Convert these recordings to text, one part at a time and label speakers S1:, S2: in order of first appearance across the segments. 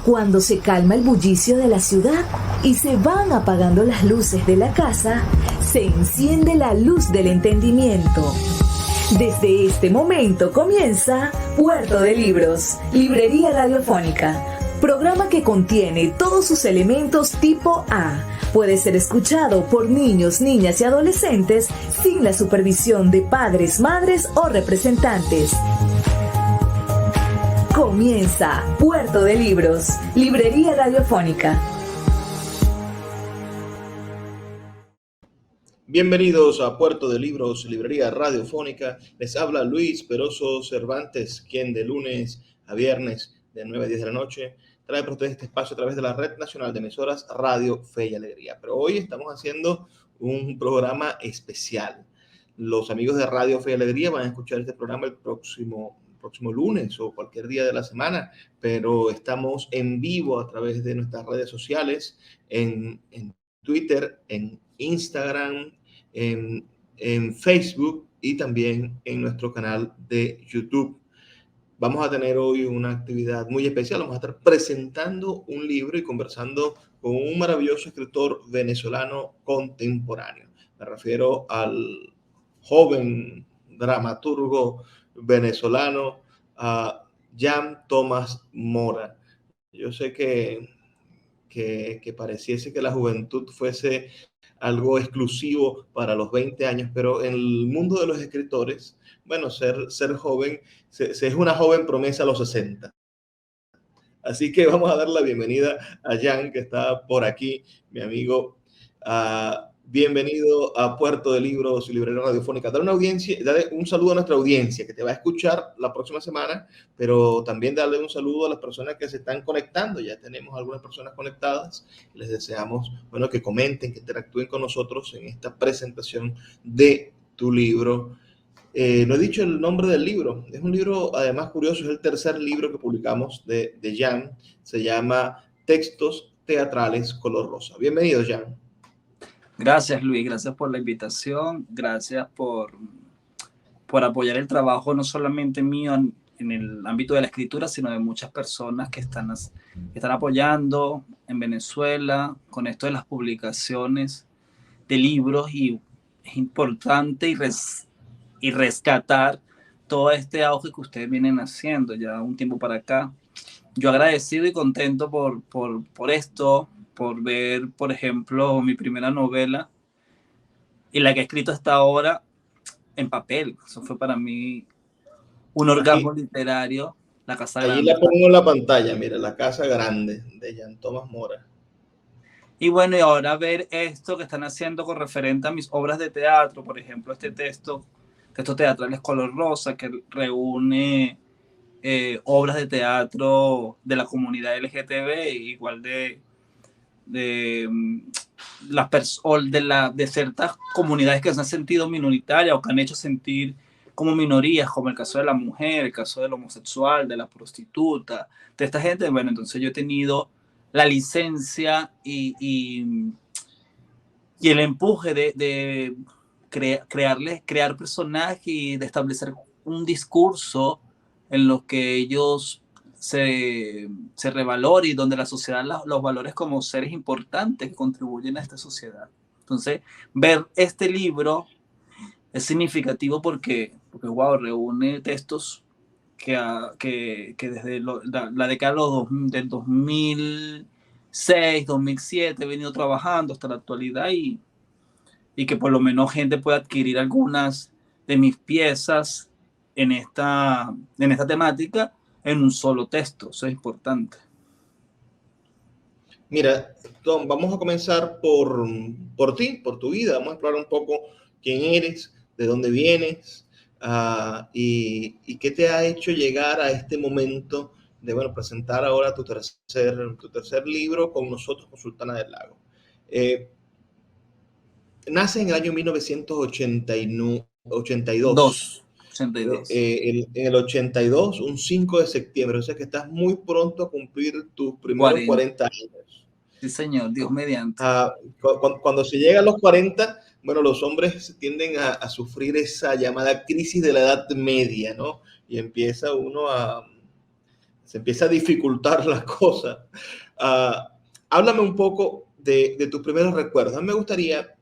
S1: Cuando se calma el bullicio de la ciudad y se van apagando las luces de la casa, se enciende la luz del entendimiento. Desde este momento comienza Puerto de Libros, Librería Radiofónica, programa que contiene todos sus elementos tipo A. Puede ser escuchado por niños, niñas y adolescentes sin la supervisión de padres, madres o representantes. Comienza Puerto de Libros, Librería Radiofónica.
S2: Bienvenidos a Puerto de Libros, Librería Radiofónica. Les habla Luis Peroso Cervantes, quien de lunes a viernes de 9 a 10 de la noche trae para ustedes este espacio a través de la Red Nacional de Emisoras Radio Fe y Alegría. Pero hoy estamos haciendo un programa especial. Los amigos de Radio Fe y Alegría van a escuchar este programa el próximo lunes o cualquier día de la semana, pero estamos en vivo a través de nuestras redes sociales, en Twitter, en Instagram, en Facebook y también en nuestro canal de YouTube. Vamos a tener hoy una actividad muy especial. Vamos a estar presentando un libro y conversando con un maravilloso escritor venezolano contemporáneo. Me refiero al joven dramaturgo venezolano Jan Tomás Mora. Yo sé que pareciese que la juventud fuese algo exclusivo para los 20 años, pero en el mundo de los escritores, bueno, ser joven, se es una joven promesa a los 60. Así que vamos a dar la bienvenida a Jan, que está por aquí, mi amigo. Bienvenido a Puerto de Libros y Librería Radiofónica. Dale un saludo a nuestra audiencia que te va a escuchar la próxima semana, pero también darle un saludo a las personas que se están conectando. Ya tenemos algunas personas conectadas. Les deseamos, bueno, que comenten, que interactúen con nosotros en esta presentación de tu libro. No he dicho el nombre del libro. Es un libro, además, curioso. Es el tercer libro que publicamos de Jan. Se llama Textos Teatrales Color Rosa. Bienvenido, Jan.
S3: Gracias, Luis. Gracias por la invitación. Gracias por apoyar el trabajo, no solamente mío en el ámbito de la escritura, sino de muchas personas que están apoyando en Venezuela con esto de las publicaciones de libros. Y es importante y rescatar todo este auge que ustedes vienen haciendo ya un tiempo para acá. Yo agradecido y contento por esto, por ver, por ejemplo, mi primera novela y la que he escrito hasta ahora en papel. Eso fue para mí un orgasmo literario, La Casa Grande.
S2: Allí la pongo en la pantalla, mira, La Casa Grande, de Jan Tomás Mora.
S3: Y bueno, y ahora ver esto que están haciendo con referente a mis obras de teatro, por ejemplo, este textos teatrales color rosa, que reúne obras de teatro de la comunidad LGTB, igual de ciertas comunidades que se han sentido minoritarias o que han hecho sentir como minorías, como el caso de la mujer, el caso del homosexual, de la prostituta, de esta gente. Bueno, entonces yo he tenido la licencia y el empuje de crear personajes y de establecer un discurso en los que ellos se revalore y donde la sociedad los valores como seres importantes que contribuyen a esta sociedad. Entonces, ver este libro es significativo porque wow, reúne textos que desde la década del 2006, 2007 he venido trabajando hasta la actualidad y que por lo menos gente pueda adquirir algunas de mis piezas en esta temática en un solo texto. Eso es importante.
S2: Mira, Tom, vamos a comenzar por ti, por tu vida. Vamos a explorar un poco quién eres, de dónde vienes y qué te ha hecho llegar a este momento de, bueno, presentar ahora tu tercer libro con nosotros, con Sultana del Lago. Nace en el año 1982.
S3: 82.
S2: En el 82, un 5 de septiembre, o sea que estás muy pronto a cumplir tus primeros 40 años.
S3: Sí, señor, Dios mediante.
S2: Cuando se llega a los 40, bueno, los hombres tienden a sufrir esa llamada crisis de la edad media, ¿no? Y empieza uno se empieza a dificultar la cosa. Háblame un poco de tus primeros recuerdos. A mí me gustaría,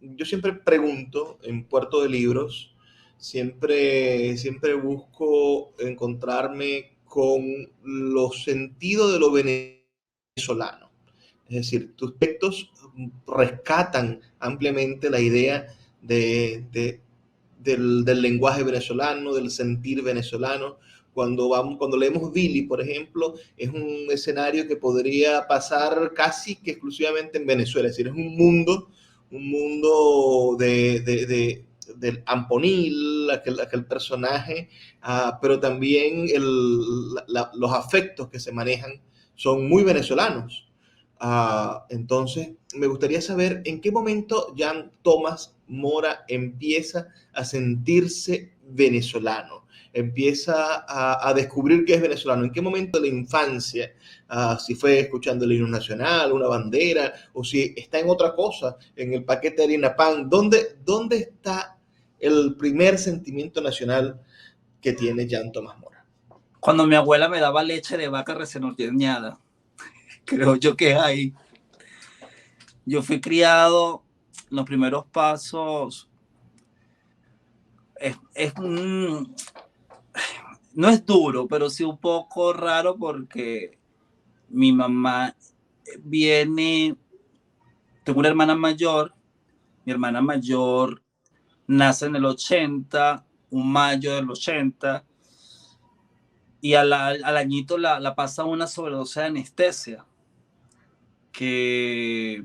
S2: yo siempre pregunto en Puerto de Libros, siempre busco encontrarme con los sentidos de lo venezolano. Es decir, tus textos rescatan ampliamente la idea del lenguaje venezolano, del sentir venezolano. Cuando leemos Billy, por ejemplo, es un escenario que podría pasar casi que exclusivamente en Venezuela. Es decir, es un mundo del Amponil, aquel personaje, pero también los afectos que se manejan son muy venezolanos. Entonces, me gustaría saber en qué momento Jan Tomás Mora empieza a sentirse venezolano, empieza a descubrir que es venezolano, en qué momento de la infancia, si fue escuchando el himno nacional, una bandera, o si está en otra cosa, en el paquete de harina pan. ¿Dónde está el primer sentimiento nacional que tiene Jan Tomás Mora?
S3: Cuando mi abuela me daba leche de vaca recién ordeñada. Creo yo que es ahí. Yo fui criado, los primeros pasos, no es duro, pero sí un poco raro porque mi mamá tengo una hermana mayor, mi hermana mayor nace en el 80, un mayo del 80, y al añito la pasa una sobredosis de anestesia que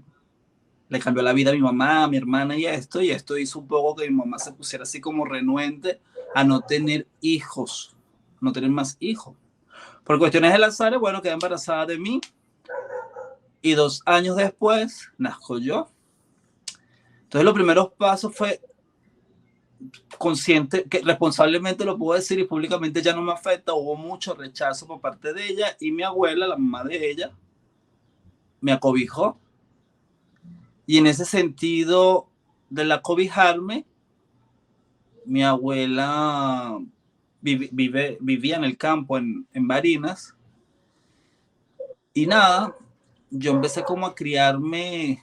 S3: le cambió la vida a mi mamá, a mi hermana y esto hizo un poco que mi mamá se pusiera así como renuente a no tener hijos, no tener más hijos. Por cuestiones del azar, bueno, quedé embarazada de mí y 2 años después nazco yo. Entonces los primeros pasos fue consciente, que responsablemente lo puedo decir y públicamente ya no me afecta, hubo mucho rechazo por parte de ella y mi abuela, la mamá de ella, me acobijó. Y en ese sentido del acobijarme, mi abuela vivía en el campo, en Barinas. Y nada, yo empecé como a criarme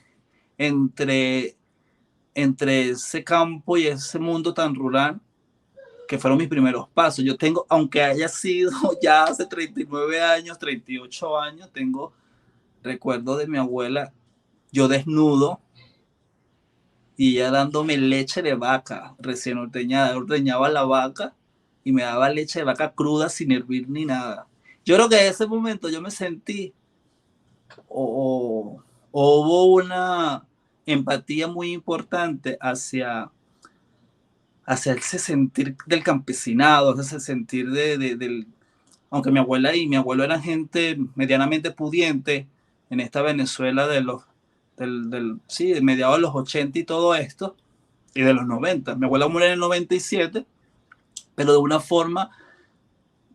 S3: entre ese campo y ese mundo tan rural, que fueron mis primeros pasos. Yo tengo, aunque haya sido ya hace 39 años, 38 años, tengo recuerdo de mi abuela, yo desnudo y ella dándome leche de vaca recién ordeñada. Ordeñaba la vaca y me daba leche de vaca cruda sin hervir ni nada. Yo creo que en ese momento yo me sentí o hubo una empatía muy importante hacia ese sentir del campesinado, ese sentir del... Aunque mi abuela y mi abuelo eran gente medianamente pudiente en esta Venezuela de mediados de los 80 y todo esto, y de los 90. Mi abuela murió en el 97, pero de una forma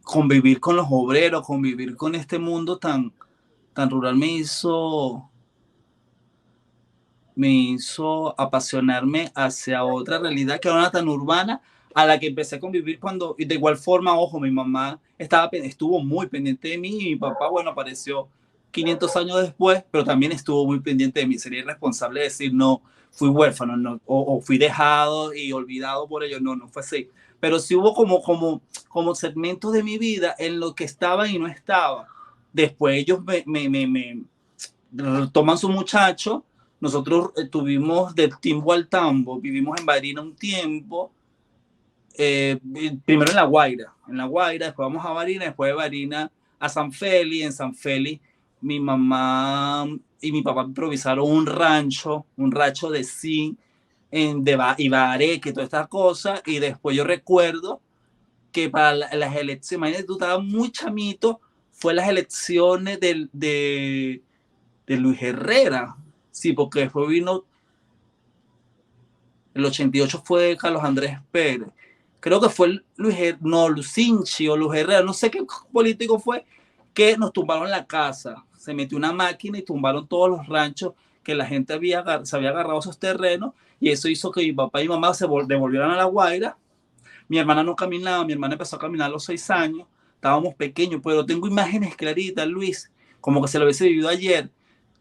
S3: convivir con los obreros, convivir con este mundo tan rural me hizo apasionarme hacia otra realidad que era una tan urbana, a la que empecé a convivir y de igual forma, ojo, mi mamá estuvo muy pendiente de mí y mi papá, bueno, apareció 500 años después, pero también estuvo muy pendiente de mí. Sería irresponsable decir, no, fui huérfano, no, o fui dejado y olvidado por ello. No fue así. Pero sí hubo como segmentos de mi vida en los que estaba y no estaba. Después ellos me toman su muchacho. Nosotros tuvimos del timbo al tambo, vivimos en Barinas un tiempo, primero en La Guaira, después vamos a Barinas, después de Barinas a San Félix. En San Félix mi mamá y mi papá improvisaron un rancho de zinc, de Ibareque, todas estas cosas, y después yo recuerdo que para las elecciones, imagínate, tú estabas muy chamito, fue las elecciones de Luis Herrera. Sí, porque después vino el 88 fue Carlos Andrés Pérez. Creo que fue Lucinchi o Luis Herrera, no sé qué político fue, que nos tumbaron la casa. Se metió una máquina y tumbaron todos los ranchos que la gente se había agarrado esos terrenos, y eso hizo que mi papá y mamá se devolvieran a La Guaira. Mi hermana no caminaba, mi hermana empezó a caminar a los 6 años. estábamos pequeños, pero tengo imágenes claritas, Luis, como que se lo hubiese vivido ayer,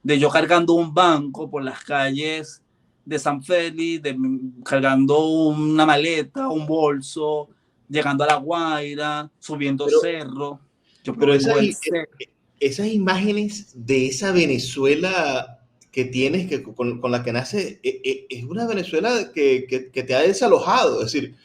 S3: de yo cargando un banco por las calles de San Félix, cargando una maleta, un bolso, llegando a La Guaira, subiendo
S2: Pero,
S3: cerro. Yo
S2: pero
S3: provengo del cerro.
S2: esas imágenes de esa Venezuela que tienes, con la que nace, es una Venezuela que te ha desalojado. Es decir,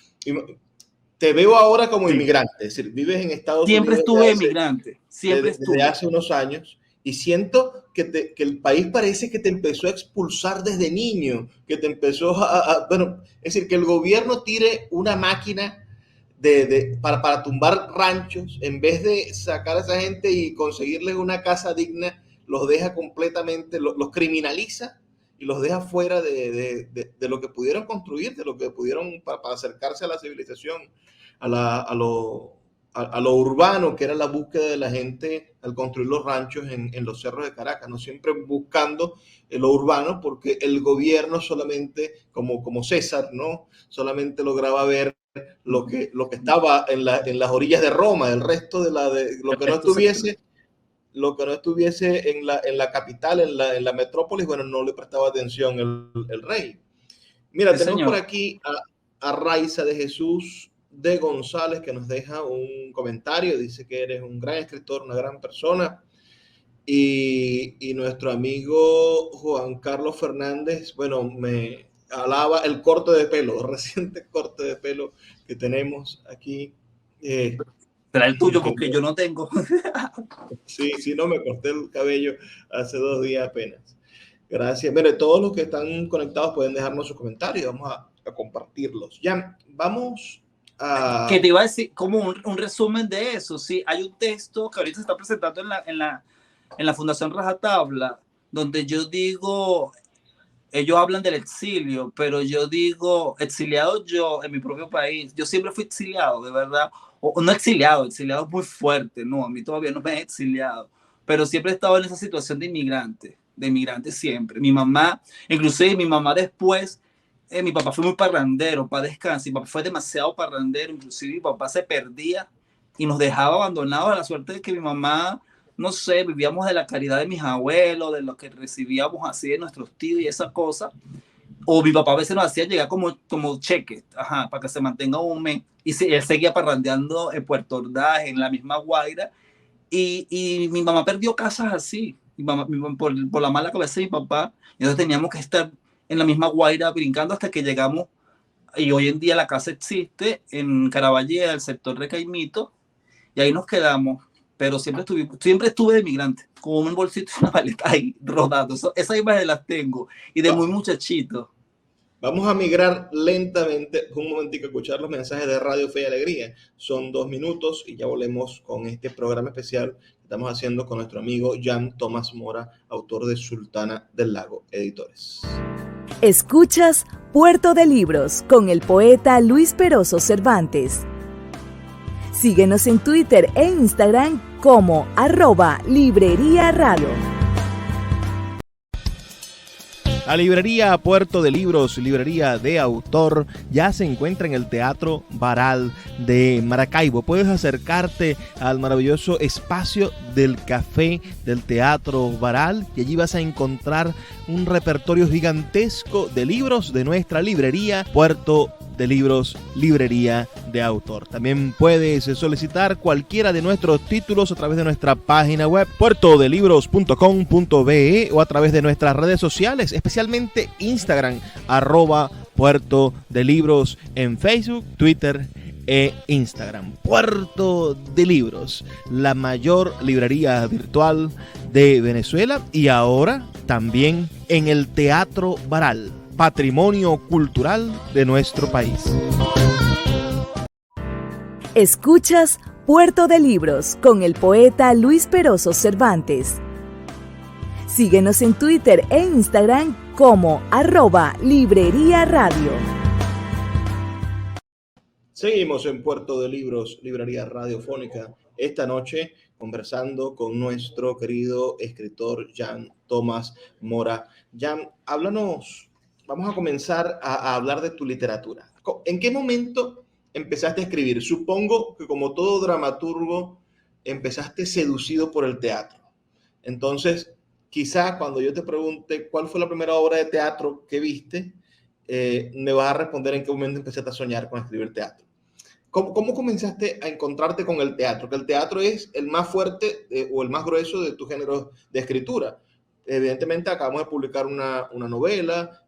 S2: te veo ahora como
S3: Sí.
S2: inmigrante, es decir, vives en Estados
S3: Siempre
S2: Unidos
S3: estuve emigrante, siempre
S2: desde
S3: estuve.
S2: hace unos años y siento que el país parece que te empezó a expulsar desde niño, que te empezó bueno, es decir, que el gobierno tire una máquina para tumbar ranchos, en vez de sacar a esa gente y conseguirles una casa digna, los deja completamente, los criminaliza y los deja fuera de lo que pudieron construir, de lo que pudieron para acercarse a la civilización, a lo urbano, que era la búsqueda de la gente al construir los ranchos en los cerros de Caracas, no siempre buscando lo urbano, porque el gobierno solamente, como César, ¿no? Solamente lograba ver lo que estaba en las orillas de Roma, el resto de lo que no estuviese en la capital, en la metrópolis, bueno, no le prestaba atención el rey. Mira,
S3: Sí,
S2: tenemos por
S3: señor.
S2: aquí a Raiza de Jesús de González, que nos deja un comentario, dice que eres un gran escritor, una gran persona. Y nuestro amigo Juan Carlos Fernández, bueno, me alaba el corte de pelo, reciente corte de pelo que tenemos aquí.
S3: Será el tuyo porque yo no tengo.
S2: Sí, sí, no, me corté el cabello hace 2 días apenas. Gracias. Mire, todos los que están conectados pueden dejarnos sus comentarios, vamos a compartirlos. Ya, vamos
S3: Que
S2: a...
S3: te iba a decir como un resumen de eso. Sí, hay un texto que ahorita se está presentando en la Fundación Rajatabla, donde yo digo, ellos hablan del exilio, pero yo digo, exiliado yo en mi propio país, yo siempre fui exiliado, de verdad, o no exiliado, exiliado es muy fuerte, no, a mí todavía no me he exiliado, pero siempre he estado en esa situación de inmigrante siempre. Mi mamá, inclusive mi mamá después, mi papá fue muy parrandero, para descansar, mi papá fue demasiado parrandero, inclusive mi papá se perdía y nos dejaba abandonados a la suerte de que mi mamá, no sé, vivíamos de la caridad de mis abuelos, de lo que recibíamos así de nuestros tíos y esas cosas. O mi papá a veces nos hacía llegar como cheques, ajá, para que se mantenga un mes. Y él seguía parrandeando en Puerto Ordaz, en la misma Guaira. Y mi mamá perdió casas así, por la mala cabeza de mi papá. Entonces teníamos que estar en la misma Guaira brincando hasta que llegamos. Y hoy en día la casa existe en Caraballeda, el sector de Caimito, y ahí nos quedamos. Pero siempre estuve de migrante, con un bolsito y una maleta ahí rodando. Esas imágenes las tengo, y de muy muchachito.
S2: Vamos a migrar lentamente, un momentico, a escuchar los mensajes de Radio Fe y Alegría. Son 2 minutos y ya volvemos con este programa especial que estamos haciendo con nuestro amigo Jan Tomás Mora, autor de Sultana del Lago, editores.
S1: Escuchas Puerto de Libros con el poeta Luis Peroso Cervantes. Síguenos en Twitter e Instagram como @Librería Radio.
S2: La librería Puerto de Libros, librería de autor, ya se encuentra en el Teatro Baral de Maracaibo. Puedes acercarte al maravilloso espacio del café del Teatro Baral y allí vas a encontrar un repertorio gigantesco de libros de nuestra librería Puerto de Libros, librería de autor. También puedes solicitar cualquiera de nuestros títulos a través de nuestra página web puertodelibros.com.be o a través de nuestras redes sociales, especialmente Instagram, @Puerto de Libros en Facebook, Twitter e Instagram. Puerto de Libros, la mayor librería virtual de Venezuela y ahora también en el Teatro Baral, patrimonio cultural de nuestro país.
S1: Escuchas Puerto de Libros con el poeta Luis Peroso Cervantes. Síguenos en Twitter e Instagram como @Librería Radio.
S2: Seguimos en Puerto de Libros, librería radiofónica, esta noche conversando con nuestro querido escritor Jan Tomás Mora. Jan, háblanos. Vamos a comenzar a hablar de tu literatura. ¿En qué momento empezaste a escribir? Supongo que como todo dramaturgo empezaste seducido por el teatro. Entonces, quizá cuando yo te pregunte cuál fue la primera obra de teatro que viste, me vas a responder en qué momento empezaste a soñar con escribir teatro. ¿Cómo comenzaste a encontrarte con el teatro? Que el teatro es el más fuerte o el más grueso de tu género de escritura. Evidentemente acabamos de publicar una novela,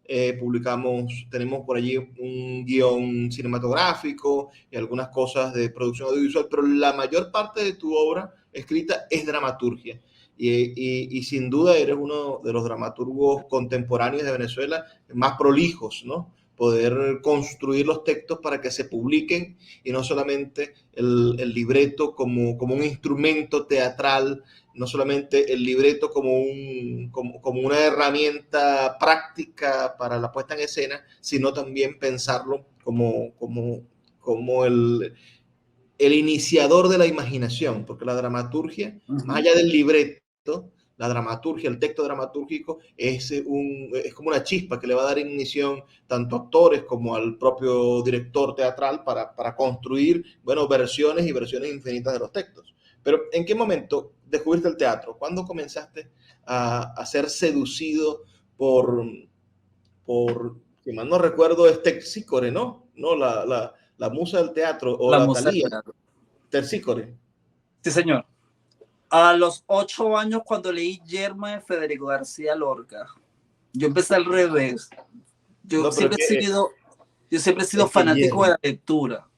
S2: tenemos por allí un guión cinematográfico y algunas cosas de producción audiovisual, pero la mayor parte de tu obra escrita es dramaturgia. Y sin duda eres uno de los dramaturgos contemporáneos de Venezuela más prolijos, ¿no? Poder construir los textos para que se publiquen y no solamente el libreto como un instrumento teatral, no solamente el libreto como una herramienta práctica para la puesta en escena, sino también pensarlo como el iniciador de la imaginación, porque la dramaturgia, más allá del libreto, la dramaturgia, el texto dramatúrgico es como una chispa que le va a dar ignición tanto a actores como al propio director teatral para construir, bueno, versiones y versiones infinitas de los textos. Pero ¿en qué momento descubriste el teatro? ¿Cuándo comenzaste a ser seducido por, si mal no recuerdo, es Terpsícore, ¿no? ¿No? La musa del teatro, o la Thalía. Terpsícore.
S3: Sí, señor. A los 8 años, cuando leí Yerma de Federico García Lorca, yo empecé al revés. Yo siempre he sido fanático de la lectura.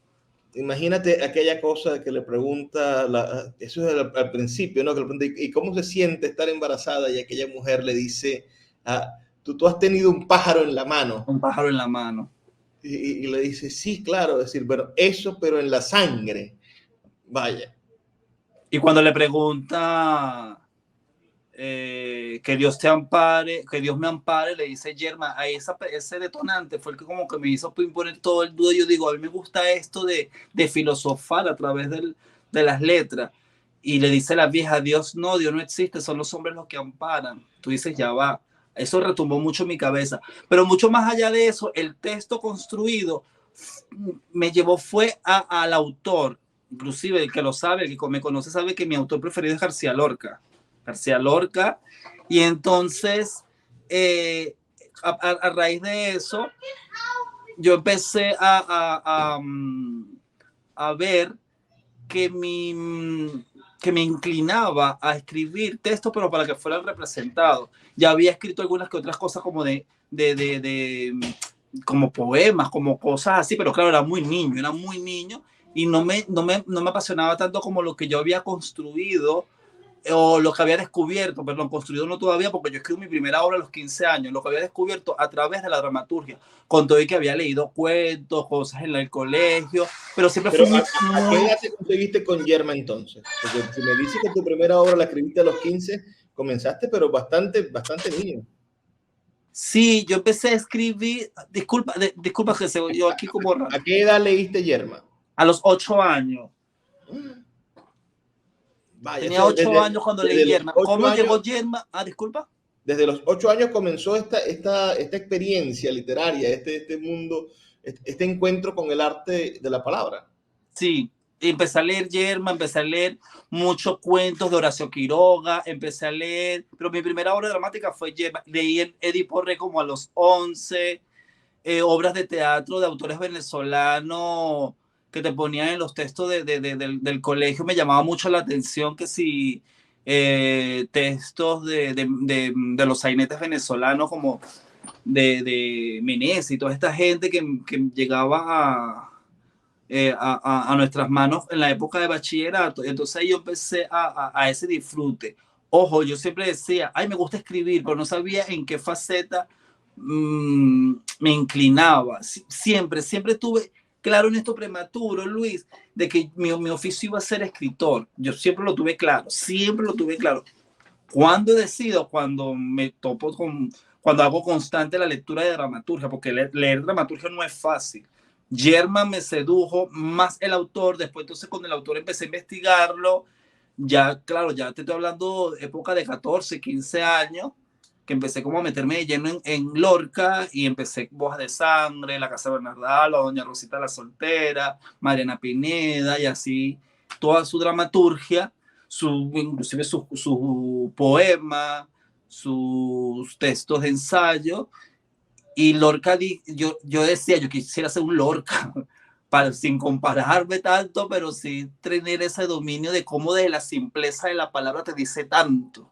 S2: Imagínate aquella cosa que le pregunta, eso es al principio, ¿no? Que le pregunta, ¿y cómo se siente estar embarazada? Y aquella mujer le dice, tú has tenido un pájaro en la mano.
S3: Un pájaro en la mano.
S2: Y le dice, sí, claro, es decir, bueno, eso, pero en la sangre. Vaya.
S3: Y cuando le pregunta que Dios te ampare, que Dios me ampare, le dice Yerma, ese detonante fue el que como que me hizo imponer todo el duda. Yo digo, a mí me gusta esto de filosofar a través de las letras. Y le dice la vieja, Dios no existe, son los hombres los que amparan. Tú dices, ya va. Eso retumbó mucho en mi cabeza. Pero mucho más allá de eso, el texto construido me llevó fue al autor. Inclusive el que lo sabe, el que me conoce sabe que mi autor preferido es García Lorca. Y entonces a raíz de eso yo empecé a ver que me inclinaba a escribir textos, pero para que fueran representados. Ya había escrito algunas que otras cosas como como poemas, como cosas así, pero claro, era muy niño y no me apasionaba tanto como lo que yo había construido o lo que había descubierto, perdón, construido no todavía, porque yo escribí mi primera obra a los 15 años, lo que había descubierto a través de la dramaturgia, con todo y que había leído cuentos, cosas en el colegio, pero siempre fui muy...
S2: ¿A qué edad te conseguiste con Yerma entonces? Porque si me dices que tu primera obra la escribiste a los 15, comenzaste, pero bastante niño.
S3: Sí, yo empecé a escribir, disculpa que yo aquí como raro.
S2: ¿A qué edad leíste Yerma?
S3: A los 8 años.
S2: Vaya,
S3: tenía 8 años cuando leí Yerma. ¿Cómo llegó Yerma? Disculpa.
S2: Desde los 8 años comenzó esta experiencia literaria, este mundo, este encuentro con el arte de la palabra.
S3: Sí, empecé a leer Yerma, empecé a leer muchos cuentos de Horacio Quiroga, pero mi primera obra dramática fue Yerma. Leí el Edipo Rey como a los 11, obras de teatro de autores venezolanos que te ponían en los textos del colegio. Me llamaba mucho la atención que si textos de los sainetes venezolanos como de Menezes y toda esta gente que llegaba a nuestras manos en la época de bachillerato. Entonces ahí yo empecé a ese disfrute. Ojo, yo siempre decía, me gusta escribir, pero no sabía en qué faceta me inclinaba. Siempre tuve claro en esto prematuro, Luis, de que mi oficio iba a ser escritor. Yo siempre lo tuve claro. ¿Cuándo decido? Cuando me topo cuando hago constante la lectura de dramaturgia, porque leer dramaturgia no es fácil. Yerma me sedujo más el autor. Después, entonces, con el autor empecé a investigarlo. Ya, claro, ya te estoy hablando de época de 14, 15 años, que empecé como a meterme de lleno en Lorca y empecé Bodas de Sangre, La Casa de Bernardalo, Doña Rosita la Soltera, Mariana Pineda y así toda su dramaturgia. inclusive su poema, sus textos de ensayo. Y Lorca, yo decía, yo quisiera ser un Lorca, sin compararme tanto, pero sí tener ese dominio de cómo de la simpleza de la palabra te dice tanto.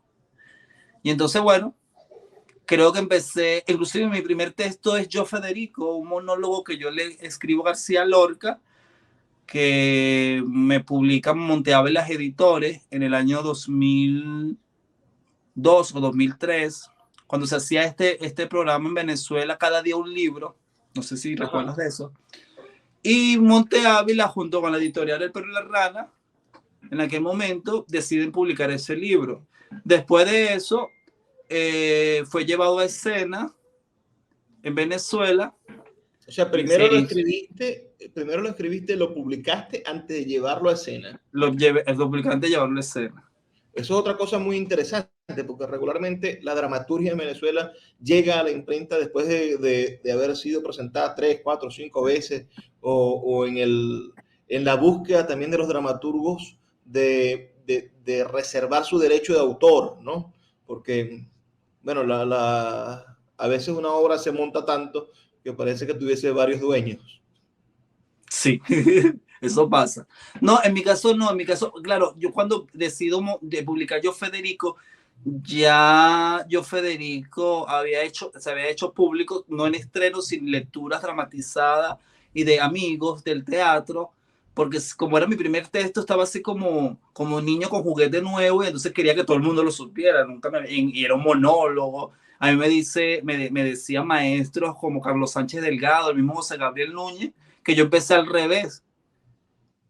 S3: Y entonces, bueno, creo que empecé, inclusive mi primer texto es Yo Federico, un monólogo que yo le escribo a García Lorca, que me publican Monte Ávelas Editores en el año 2002 o 2003, cuando se hacía este programa en Venezuela, Cada Día un Libro, no sé si recuerdas de eso, y Monte Ávila junto con la editorial El Perro y la Rana, en aquel momento deciden publicar ese libro. Después de eso, fue llevado a escena en Venezuela.
S2: O sea, primero lo escribiste, lo publicaste antes de llevarlo a escena.
S3: El publicante llevarlo a escena.
S2: Eso es otra cosa muy interesante, porque regularmente la dramaturgia en Venezuela llega a la imprenta después de haber sido presentada 3, 4, 5 veces, o en la búsqueda también de los dramaturgos de reservar su derecho de autor, ¿no? Porque, bueno, a veces una obra se monta tanto que parece que tuviese varios dueños.
S3: Sí, eso pasa. No, en mi caso no, claro, yo cuando decido de publicar Yo Federico, ya Yo Federico se había hecho público, no en estreno, sin lecturas dramatizadas y de amigos del teatro, porque como era mi primer texto, estaba así como niño con juguete nuevo, y entonces quería que todo el mundo lo supiera, y era un monólogo. A mí me decían maestros como Carlos Sánchez Delgado, el mismo José Gabriel Núñez, que yo empecé al revés,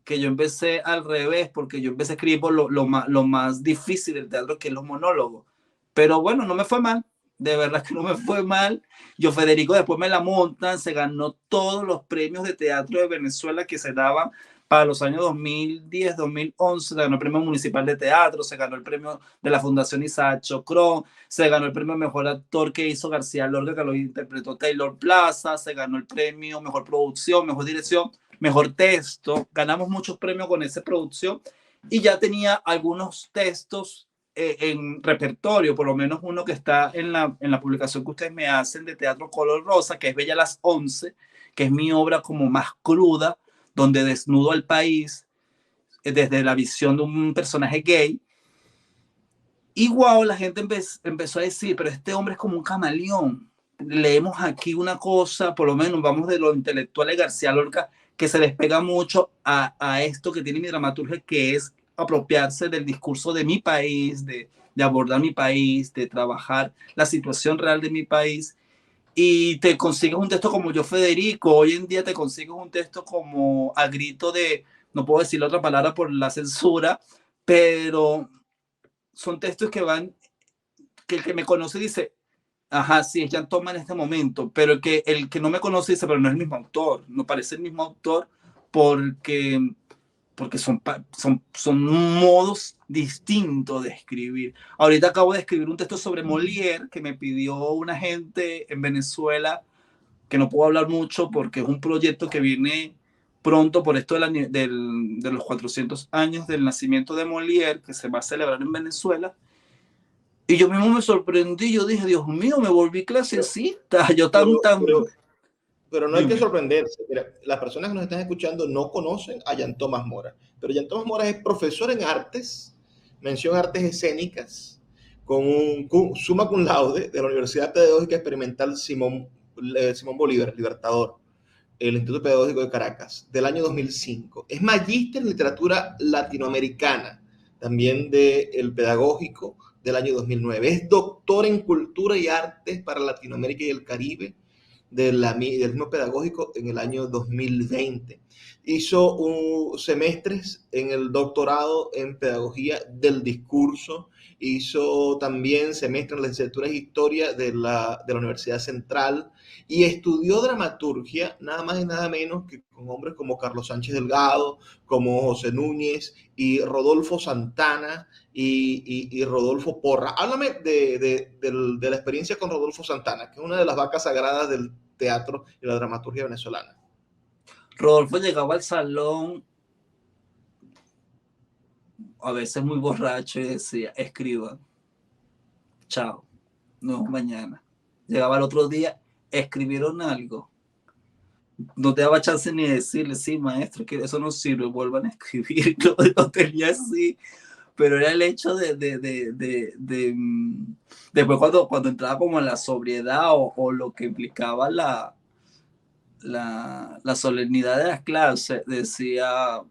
S3: porque yo empecé a escribir por lo más difícil del teatro, que es los monólogos. Pero bueno, no me fue mal, de verdad que no me fue mal. Yo Federico después me la montan, se ganó todos los premios de teatro de Venezuela que se daban para los años 2010, 2011, se ganó el premio municipal de teatro, se ganó el premio de la Fundación Isaac Chocrón, se ganó el premio mejor actor que hizo García Lorca, que lo interpretó Taylor Plaza, se ganó el premio mejor producción, mejor dirección, mejor texto. Ganamos muchos premios con esa producción y ya tenía algunos textos en repertorio, por lo menos uno que está en la publicación que ustedes me hacen de Teatro Color Rosa, que es Bella a las 11, que es mi obra como más cruda, donde desnudo al país desde la visión de un personaje gay. Y wow, la gente empezó a decir, pero este hombre es como un camaleón. Leemos aquí una cosa, por lo menos vamos de lo intelectual de García Lorca, que se despega mucho a esto que tiene mi dramaturgia, que es apropiarse del discurso de mi país, de abordar mi país, de trabajar la situación real de mi país. Y te consigues un texto como Yo Federico, hoy en día te consigues un texto como a grito de, no puedo decir la otra palabra por la censura, pero son textos que el que me conoce dice, ajá, sí, ella toma en este momento, pero el que no me conoce dice, pero no es el mismo autor, no parece el mismo autor porque son modos distintos de escribir. Ahorita acabo de escribir un texto sobre Molière que me pidió una gente en Venezuela, que no puedo hablar mucho porque es un proyecto que viene pronto por esto de los 400 años del nacimiento de Molière, que se va a celebrar en Venezuela. Y yo mismo me sorprendí, yo dije, Dios mío, me volví clasicista.
S2: Pero no hay que sorprenderse. Mira, las personas que nos están escuchando no conocen a Jean Thomas Mora, pero Jean Thomas Mora es profesor en artes, mención artes escénicas, con un summa cum laude de la Universidad Pedagógica Experimental Simón Bolívar, Libertador, el Instituto Pedagógico de Caracas, del año 2005. Es magíster en literatura latinoamericana, también del pedagógico del año 2009. Es doctor en cultura y artes para Latinoamérica y el Caribe, del mismo pedagógico en el año 2020. Hizo semestres en el doctorado en pedagogía del discurso, hizo también semestres en la licenciatura en historia de la Universidad Central y estudió dramaturgia nada más y nada menos que con hombres como Carlos Sánchez Delgado, como José Núñez y Rodolfo Santana y Rodolfo Porra. Háblame de la experiencia con Rodolfo Santana, que es una de las vacas sagradas del teatro y la dramaturgia venezolana.
S3: Rodolfo llegaba al salón a veces muy borracho, y decía, escriban, chao, no, mañana. Llegaba el otro día, escribieron algo. No te daba chance ni de decirle, sí, maestro, que eso no sirve, vuelvan a escribir. Lo tenía así, pero era el hecho después cuando entraba como en la sobriedad o lo que implicaba la solemnidad de las clases, decía,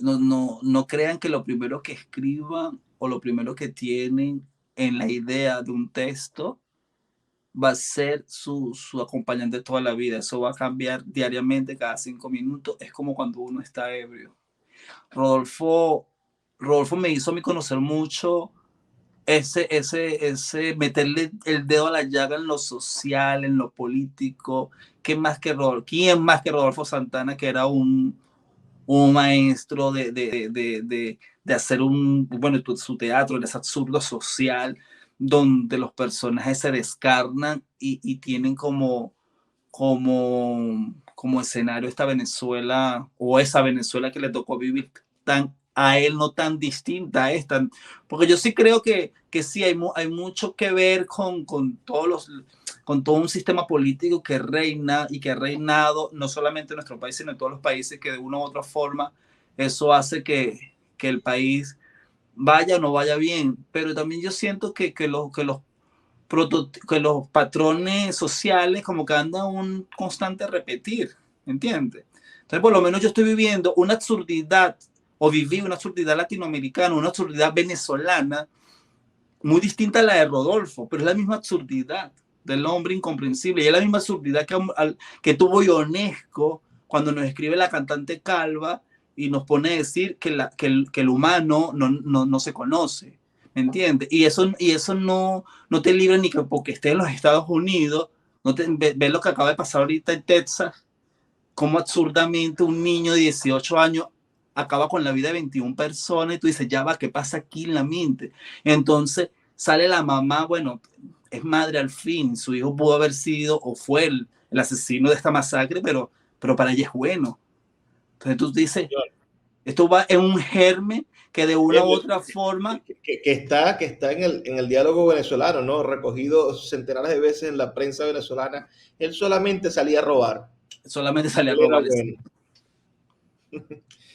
S3: no crean que lo primero que escriban o lo primero que tienen en la idea de un texto va a ser su acompañante toda la vida. Eso va a cambiar diariamente, cada 5 minutos. Es como cuando uno está ebrio. Rodolfo me hizo a mí conocer mucho ese meterle el dedo a la llaga en lo social, en lo político. ¿Quién más que Rodolfo Santana, que era un maestro de hacer su teatro, ese absurdo social, donde los personajes se descarnan y tienen como escenario esta Venezuela, o esa Venezuela que le tocó vivir a él, no tan distinta a esta, porque yo sí creo que sí hay mucho que ver con todo un sistema político que reina y que ha reinado no solamente en nuestro país, sino en todos los países, que de una u otra forma eso hace que el país vaya o no vaya bien. Pero también yo siento que los patrones sociales como que andan un constante repetir, ¿entiendes? Entonces, por lo menos yo estoy viviendo una absurdidad, o viví una absurdidad latinoamericana, una absurdidad venezolana, muy distinta a la de Rodolfo, pero es la misma absurdidad del hombre incomprensible, y es la misma absurdidad que tuvo Ionesco cuando nos escribe la cantante Calva y nos pone a decir que el humano no se conoce, ¿me entiendes? Y eso no te libra ni que porque estés en los Estados Unidos, ves lo que acaba de pasar ahorita en Texas, cómo absurdamente un niño de 18 años acaba con la vida de 21 personas, y tú dices, ya va, ¿qué pasa aquí en la mente? Entonces sale la mamá, bueno, es madre al fin, su hijo pudo haber sido o fue el asesino de esta masacre, pero para ella es bueno. Entonces tú dices, esto va en un germen que de una u otra forma...
S2: Que está en el diálogo venezolano, ¿no? Recogido centenares de veces en la prensa venezolana. Él solamente salía a robar.
S3: Bueno.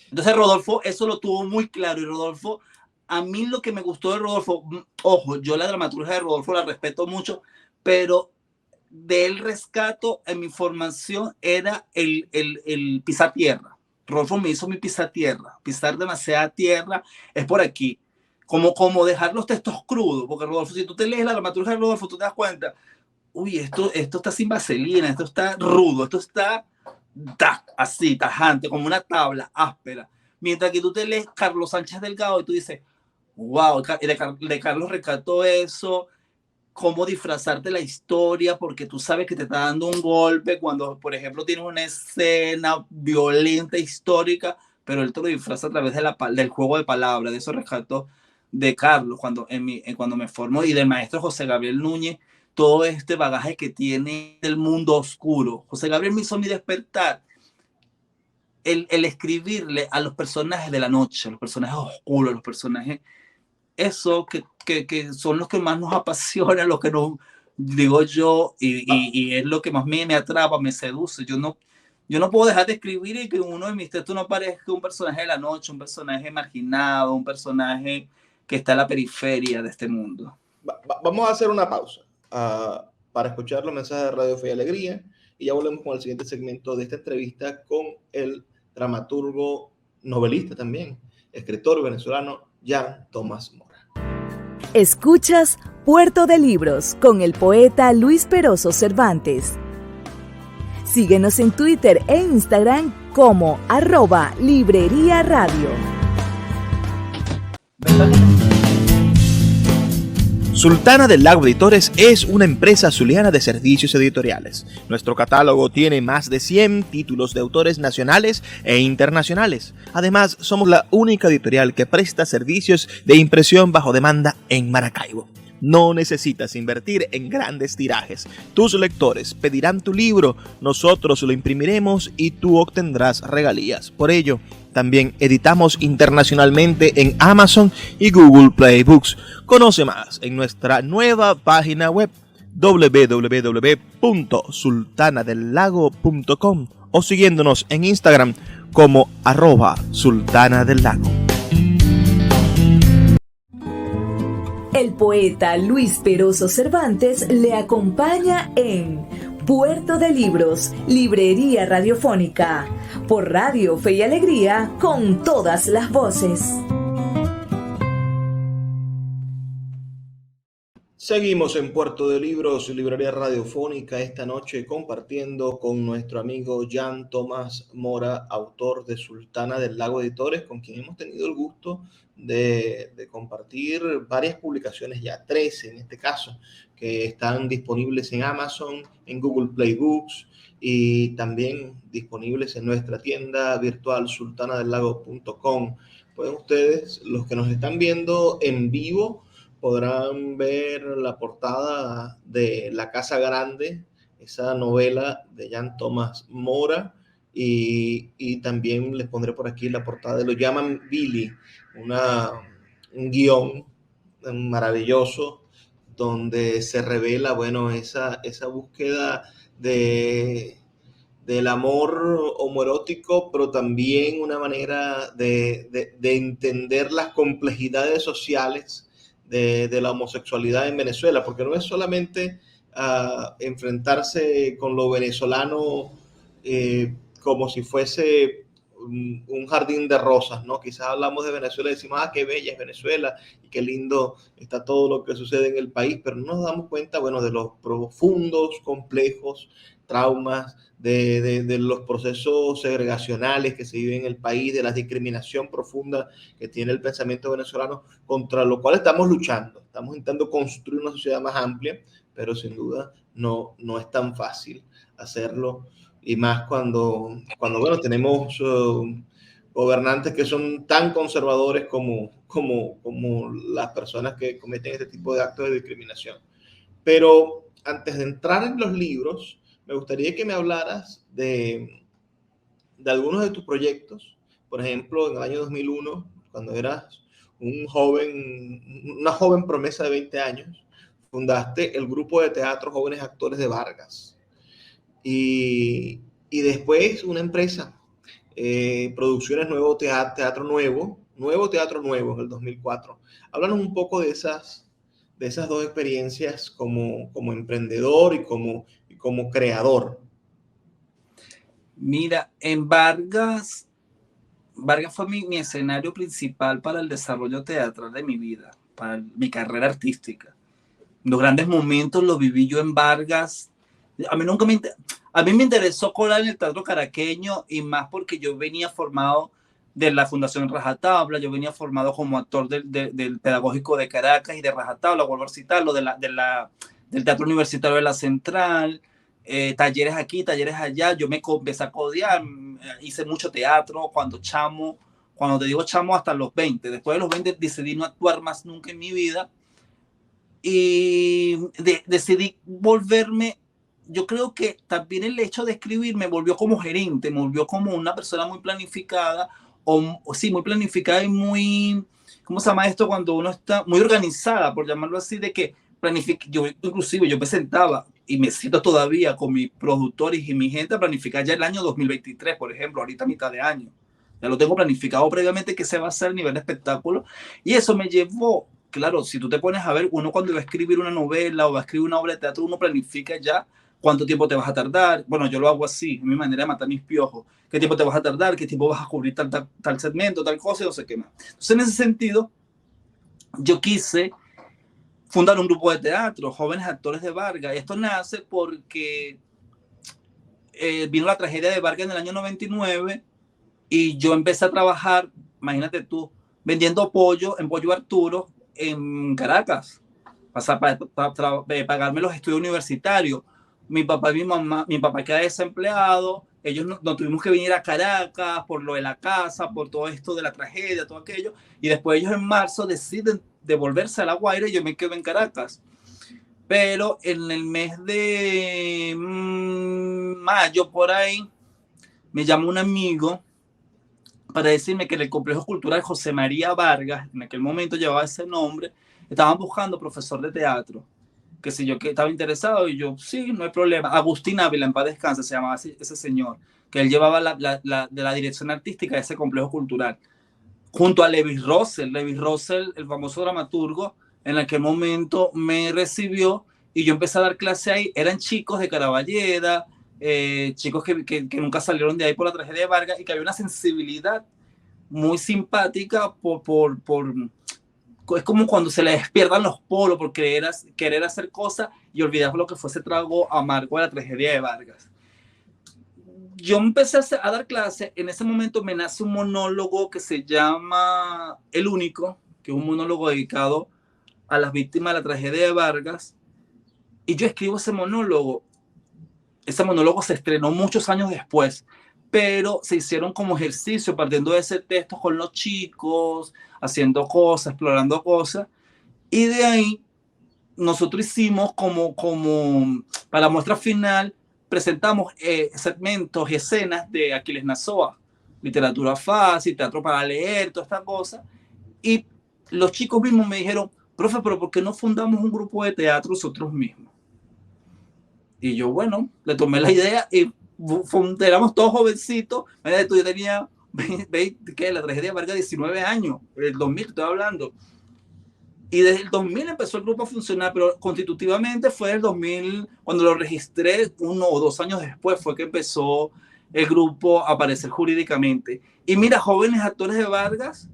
S3: Entonces Rodolfo eso lo tuvo muy claro, y Rodolfo, a mí lo que me gustó de Rodolfo, ojo, yo la dramaturgia de Rodolfo la respeto mucho, pero de él rescato en mi formación era el pisar tierra. Rodolfo me hizo mi pisar tierra, pisar demasiada tierra, es por aquí, como dejar los textos crudos, porque Rodolfo, si tú te lees la dramaturgia de Rodolfo, tú te das cuenta, uy, esto está sin vaselina, esto está rudo, esto está así, tajante, como una tabla áspera. Mientras que tú te lees Carlos Sánchez Delgado y tú dices, wow, de Carlos rescató eso, cómo disfrazarte la historia, porque tú sabes que te está dando un golpe cuando, por ejemplo, tienes una escena violenta, histórica, pero él te lo disfraza a través del juego de palabras. De eso rescató de Carlos cuando me formó, y del maestro José Gabriel Núñez, todo este bagaje que tiene del mundo oscuro. José Gabriel me hizo mi despertar el escribirle a los personajes de la noche, a los personajes oscuros, los personajes, eso que son los que más nos apasionan, los que nos, digo yo, y es lo que más me atrapa, me seduce. Yo no puedo dejar de escribir y que uno de mis textos no parezca un personaje de la noche, un personaje marginado, un personaje que está en la periferia de este mundo.
S2: Vamos a hacer una pausa para escuchar los mensajes de Radio Fe y Alegría, y ya volvemos con el siguiente segmento de esta entrevista con el dramaturgo, novelista también, escritor venezolano Jan Tomás Mora.
S1: Escuchas Puerto de Libros con el poeta Luis Peroso Cervantes. Síguenos en Twitter e Instagram como @Librería Radio.
S2: Sultana del Lago Editores es una empresa zuliana de servicios editoriales. Nuestro catálogo tiene más de 100 títulos de autores nacionales e internacionales. Además, somos la única editorial que presta servicios de impresión bajo demanda en Maracaibo. No necesitas invertir en grandes tirajes. Tus lectores pedirán tu libro, nosotros lo imprimiremos y tú obtendrás regalías. Por ello, También editamos internacionalmente en Amazon y Google Play Books. Conoce más en nuestra nueva página web www.sultanadelago.com o siguiéndonos en Instagram como @sultanadelago.
S1: El poeta Luis Peroso Cervantes le acompaña en Puerto de Libros, Librería Radiofónica, por Radio Fe y Alegría, con todas las voces.
S2: Seguimos en Puerto de Libros, Librería Radiofónica, esta noche compartiendo con nuestro amigo Jan Tomás Mora, autor de Sultana del Lago Editores, con quien hemos tenido el gusto de compartir varias publicaciones, ya 13 en este caso, que están disponibles en Amazon, en Google Play Books y también disponibles en nuestra tienda virtual sultanadelago.com. Pueden ustedes, los que nos están viendo en vivo, podrán ver la portada de La Casa Grande, esa novela de Jan Tomás Mora, y también les pondré por aquí la portada de Lo llaman Billy, un guión maravilloso donde se revela, bueno, esa búsqueda del amor homoerótico, pero también una manera de entender las complejidades sociales de la homosexualidad en Venezuela, porque no es solamente enfrentarse con lo venezolano como si fuese un jardín de rosas, ¿no? Quizás hablamos de Venezuela y decimos, qué bella es Venezuela y qué lindo está todo lo que sucede en el país, pero no nos damos cuenta, bueno, de los profundos, complejos traumas, de los procesos segregacionales que se viven en el país, de la discriminación profunda que tiene el pensamiento venezolano, contra lo cual estamos luchando. Estamos intentando construir una sociedad más amplia, pero sin duda no es tan fácil hacerlo, y más cuando bueno, tenemos gobernantes que son tan conservadores como las personas que cometen este tipo de actos de discriminación. Pero antes de entrar en los libros, me gustaría que me hablaras de algunos de tus proyectos. Por ejemplo, en el año 2001, cuando eras una joven promesa de 20 años, fundaste el grupo de teatro Jóvenes Actores de Vargas. Y después una empresa, Producciones Nuevo Teatro Nuevo en el 2004. Háblanos un poco de esas dos experiencias como emprendedor y como creador.
S3: Mira, en Vargas fue mi escenario principal para el desarrollo teatral de mi vida, para mi carrera artística. Los grandes momentos los viví yo en Vargas. A mí me interesó colar en el teatro caraqueño, y más porque yo venía formado de la Fundación Rajatabla, yo venía formado como actor del Pedagógico de Caracas y de Rajatabla, vuelvo a citarlo, del Teatro Universitario de la Central, talleres aquí, talleres allá. Yo me empecé a codear, hice mucho teatro cuando te digo chamo, hasta los 20. Después de los 20 decidí no actuar más nunca en mi vida, y decidí volverme. Yo creo que también el hecho de escribir me volvió como gerente, me volvió como una persona muy planificada, muy planificada y muy, ¿cómo se llama esto? Cuando uno está muy organizada, por llamarlo así, de que yo me sentaba, y me siento todavía con mis productores y mi gente a planificar ya el año 2023, por ejemplo, ahorita a mitad de año. Ya lo tengo planificado previamente que se va a hacer a nivel de espectáculo, y eso me llevó, claro, si tú te pones a ver, uno cuando va a escribir una novela o va a escribir una obra de teatro, uno planifica ya cuánto tiempo te vas a tardar. Bueno, yo lo hago así, es mi manera de matar mis piojos. ¿Qué tiempo te vas a tardar? ¿Qué tiempo vas a cubrir tal segmento, tal cosa? Y no sé qué más. Entonces, en ese sentido, yo quise fundar un grupo de teatro, Jóvenes Actores de Vargas. Esto nace porque vino la tragedia de Vargas en el año 99, y yo empecé a trabajar, imagínate tú, vendiendo pollo en Pollo Arturo en Caracas, para pagarme los estudios universitarios. Mi papá y mi mamá, mi papá queda desempleado, ellos nos tuvimos que venir a Caracas por lo de la casa, por todo esto de la tragedia, todo aquello, y después ellos en marzo deciden devolverse a La Guaira y yo me quedo en Caracas. Pero en el mes de mayo, por ahí, me llama un amigo para decirme que en el complejo cultural José María Vargas, en aquel momento llevaba ese nombre, estaban buscando profesor de teatro, que si yo que estaba interesado, y yo, sí, no hay problema. Agustín Ávila, en paz descanse, se llamaba ese señor, que él llevaba de la dirección artística de ese complejo cultural, junto a Levis Russell, el famoso dramaturgo, en aquel momento me recibió, y yo empecé a dar clase ahí. Eran chicos de Caraballeda, chicos que nunca salieron de ahí por la tragedia de Vargas, y que había una sensibilidad muy simpática es como cuando se le despiertan los polos por querer hacer cosas y olvidar lo que fue ese trago amargo de la tragedia de Vargas. Yo empecé a dar clases. En ese momento me nace un monólogo que se llama El Único, que es un monólogo dedicado a las víctimas de la tragedia de Vargas, y yo escribo ese monólogo. Ese monólogo se estrenó muchos años después, pero se hicieron como ejercicio partiendo de ese texto con los chicos, haciendo cosas, explorando cosas, y de ahí nosotros hicimos como para la muestra final, presentamos segmentos y escenas de Aquiles Nazoa, literatura fácil, teatro para leer, toda esta cosa, y los chicos mismos me dijeron, profe, pero ¿por qué no fundamos un grupo de teatro nosotros mismos? Y yo, bueno, le tomé la idea y éramos todos jovencitos. Yo tenía, ¿qué? La tragedia de Vargas, 19 años, el 2000 estoy hablando. Y desde el 2000 empezó el grupo a funcionar, pero constitutivamente fue el 2000, cuando lo registré, 1 o 2 años después fue que empezó el grupo a aparecer jurídicamente. Y mira, Jóvenes Actores de Vargas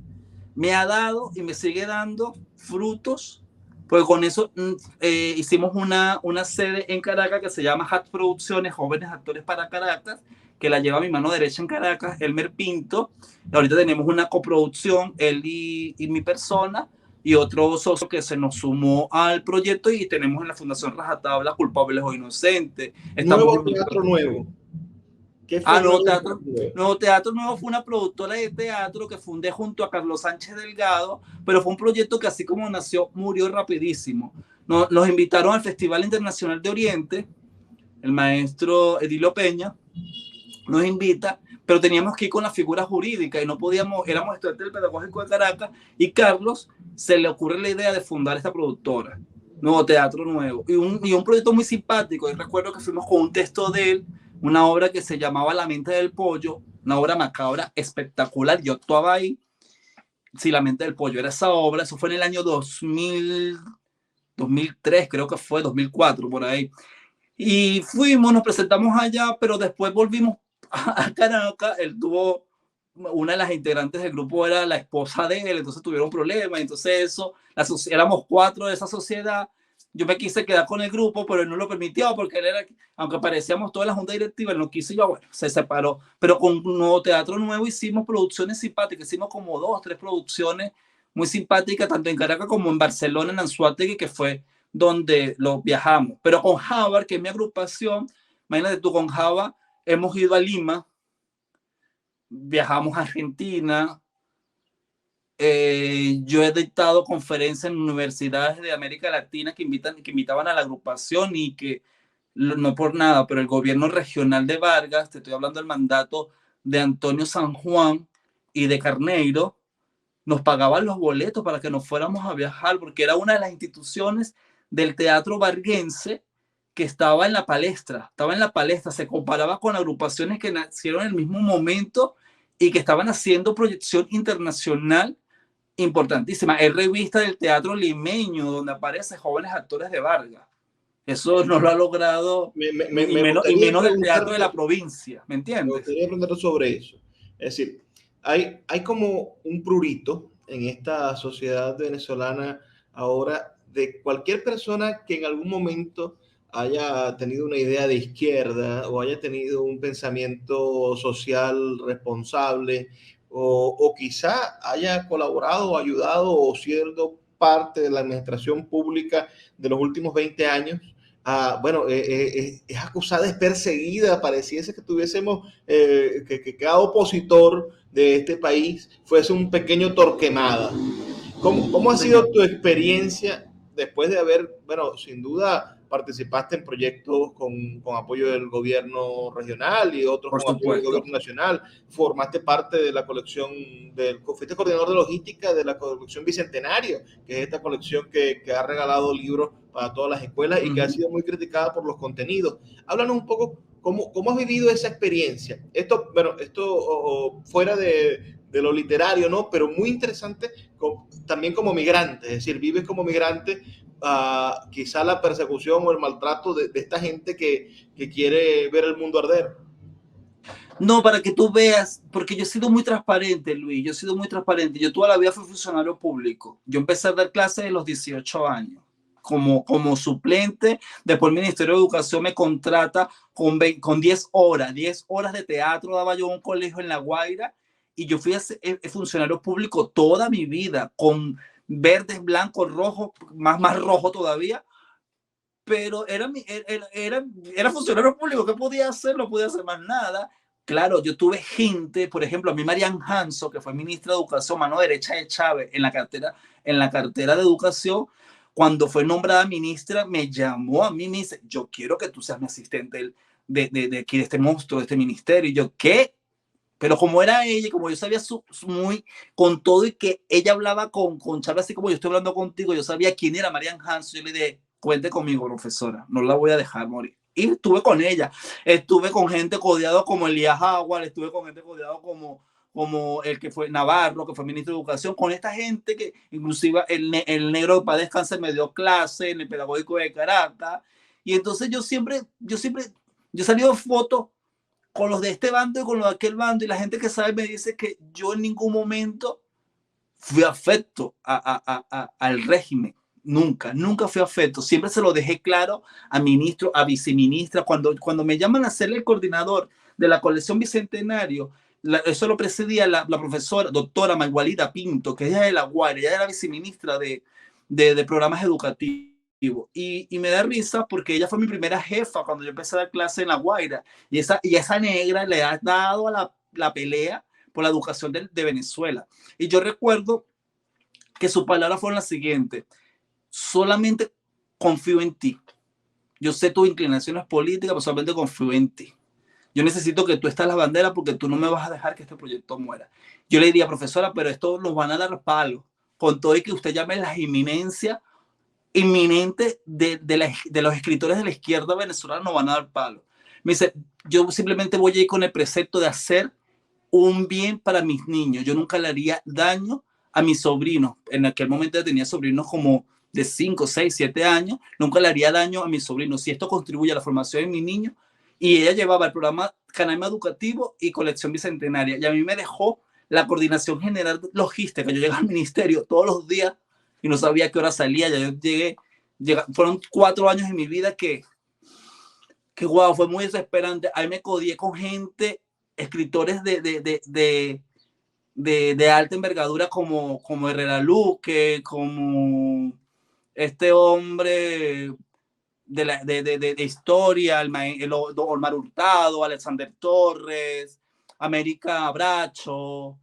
S3: me ha dado y me sigue dando frutos, porque con eso hicimos una sede en Caracas que se llama HAT Producciones, Jóvenes Actores para Caracas, que la lleva mi mano derecha en Caracas, Elmer Pinto. Y ahorita tenemos una coproducción, él y mi persona, y otro socio que se nos sumó al proyecto, y tenemos en la Fundación Rajatabla Culpables o Inocentes.
S2: Nuevo Teatro Nuevo.
S3: ¿Qué fue Nuevo Teatro Nuevo fue una productora de teatro que fundé junto a Carlos Sánchez Delgado, pero fue un proyecto que así como nació, murió rapidísimo. Nos invitaron al Festival Internacional de Oriente, el maestro Edilio Peña nos invita, pero teníamos que ir con la figura jurídica y no podíamos, éramos estudiantes del Pedagógico de Caracas, y Carlos se le ocurre la idea de fundar esta productora, Nuevo Teatro Nuevo, y un proyecto muy simpático. Y recuerdo que fuimos con un texto de él, una obra que se llamaba La Mente del Pollo, una obra macabra espectacular. Yo actuaba ahí. Sí, La Mente del Pollo era esa obra. Eso fue en el año 2003, creo que fue 2004, por ahí. Y fuimos, nos presentamos allá, pero después volvimos a Caracas. Él tuvo, una de las integrantes del grupo era la esposa de él, entonces tuvieron problemas. Entonces éramos 4 de esa sociedad. Yo me quise quedar con el grupo, pero él no lo permitió, porque él era, aunque parecíamos toda la junta directiva, él no quiso, y yo, bueno, se separó. Pero con Nuevo Teatro Nuevo hicimos producciones simpáticas, hicimos como 2 o 3 producciones muy simpáticas, tanto en Caracas como en Barcelona, en Anzoátegui, que fue donde lo viajamos. Pero con Java, que es mi agrupación, imagínate tú, con Java hemos ido a Lima, viajamos a Argentina. Yo he dictado conferencias en universidades de América Latina que invitaban a la agrupación, y que no por nada, pero el gobierno regional de Vargas, te estoy hablando del mandato de Antonio San Juan y de Carneiro, nos pagaban los boletos para que nos fuéramos a viajar, porque era una de las instituciones del teatro varguense que estaba en la palestra, se comparaba con agrupaciones que nacieron en el mismo momento y que estaban haciendo proyección internacional importantísima. Es revista del teatro limeño, donde aparecen Jóvenes Actores de Vargas. Eso no lo ha logrado menos del teatro de la provincia, ¿me entiendes?
S2: Me gustaría preguntar sobre eso. Es decir, hay como un prurito en esta sociedad venezolana ahora de cualquier persona que en algún momento haya tenido una idea de izquierda o haya tenido un pensamiento social responsable, o quizá haya colaborado o ayudado o siendo parte de la administración pública de los últimos 20 años, es acusada, es perseguida. Pareciese que tuviésemos, que cada opositor de este país fuese un pequeño Torquemada. ¿Cómo ha sido tu experiencia después de haber, sin duda, participaste en proyectos con apoyo del gobierno regional y otros
S3: Por
S2: con apoyo del
S3: supuesto.
S2: gobierno nacional. Formaste parte de la colección, fuiste coordinador de logística de la colección Bicentenario, que es esta colección que ha regalado libros para todas las escuelas y que ha sido muy criticada por los contenidos. Háblanos un poco cómo has vivido esa experiencia. Esto fuera de lo literario, ¿no? Pero muy interesante también como migrante, es decir, vives como migrante, quizá la persecución o el maltrato de esta gente que quiere ver el mundo arder.
S3: No, para que tú veas, porque yo he sido muy transparente, Luis, yo he sido muy transparente. Yo toda la vida fui funcionario público. Yo empecé a dar clases a los 18 años. Como suplente, después el Ministerio de Educación me contrata con 10 horas de teatro, daba yo un colegio en La Guaira, y yo fui funcionario público toda mi vida, con verdes, blancos, rojos, más rojo todavía, pero era funcionario público. ¿Qué podía hacer? No podía hacer más nada. Claro, yo tuve gente, por ejemplo, a mí Marian Hanso, que fue ministra de Educación, mano derecha de Chávez, en la cartera de Educación. Cuando fue nombrada ministra, me llamó a mí y me dice, yo quiero que tú seas mi asistente de aquí, de este monstruo, de este ministerio. Y yo, ¿qué? Pero como era ella, como yo sabía muy con todo, y que ella hablaba con Chávez así como yo estoy hablando contigo, yo sabía quién era Marian Hanso, yo le dije, cuente conmigo, profesora, no la voy a dejar morir. Y estuve con ella, estuve con gente codeado como Elías Jaguar, estuve con gente codeado como el que fue Navarro, que fue ministro de Educación, con esta gente que inclusive el negro para descansar me dio clase en el pedagógico de Caracas. Y entonces yo he salido fotos con los de este bando y con los de aquel bando, y la gente que sabe me dice que yo en ningún momento fui afecto al régimen. Nunca fui afecto. Siempre se lo dejé claro a ministro, a viceministra. Cuando me llaman a ser el coordinador de la colección Bicentenario, eso lo precedía la profesora, doctora Magualita Pinto, que ella es de La Guaira, ella era viceministra de programas educativos. Y me da risa porque ella fue mi primera jefa cuando yo empecé a dar clase en La Guaira. Y esa negra le ha dado a la pelea por la educación de Venezuela. Y yo recuerdo que sus palabras fueron las siguientes: solamente confío en ti. Yo sé tus inclinaciones políticas, pero solamente confío en ti. Yo necesito que tú estés la bandera porque tú no me vas a dejar que este proyecto muera. Yo le diría, profesora, pero esto nos van a dar palo, con todo y que usted llame las inminentes de los escritores de la izquierda venezolana, nos van a dar palo. Me dice, yo simplemente voy a ir con el precepto de hacer un bien para mis niños. Yo nunca le haría daño a mis sobrinos. En aquel momento tenía sobrinos como de 5, 6, 7 años. Nunca le haría daño a mis sobrinos. Si esto contribuye a la formación de mi niño. Y ella llevaba el programa Canaima Educativo y Colección Bicentenaria. Y a mí me dejó la coordinación general logística. Yo llegaba al ministerio todos los días y no sabía a qué hora salía. Ya yo llegué, fueron 4 años en mi vida que wow, fue muy desesperante. Ahí me codié con gente, escritores de alta envergadura como Herrera Luque, como este hombre de historia, Omar Hurtado, Alexander Torres, América Bracho,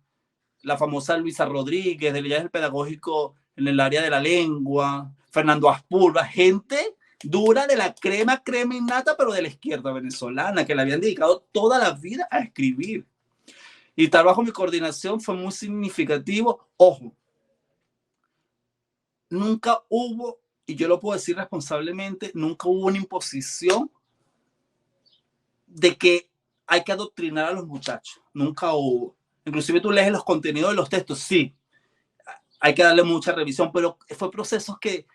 S3: la famosa Luisa Rodríguez, del viaje pedagógico en el área de la lengua, Fernando Aspurba, gente dura de la crema innata, pero de la izquierda venezolana, que le habían dedicado toda la vida a escribir. Y estar bajo mi coordinación fue muy significativo. Ojo, nunca hubo, y yo lo puedo decir responsablemente, nunca hubo una imposición de que hay que adoctrinar a los muchachos. Nunca hubo. Inclusive tú lees los contenidos de los textos, sí, hay que darle mucha revisión, pero fue procesos que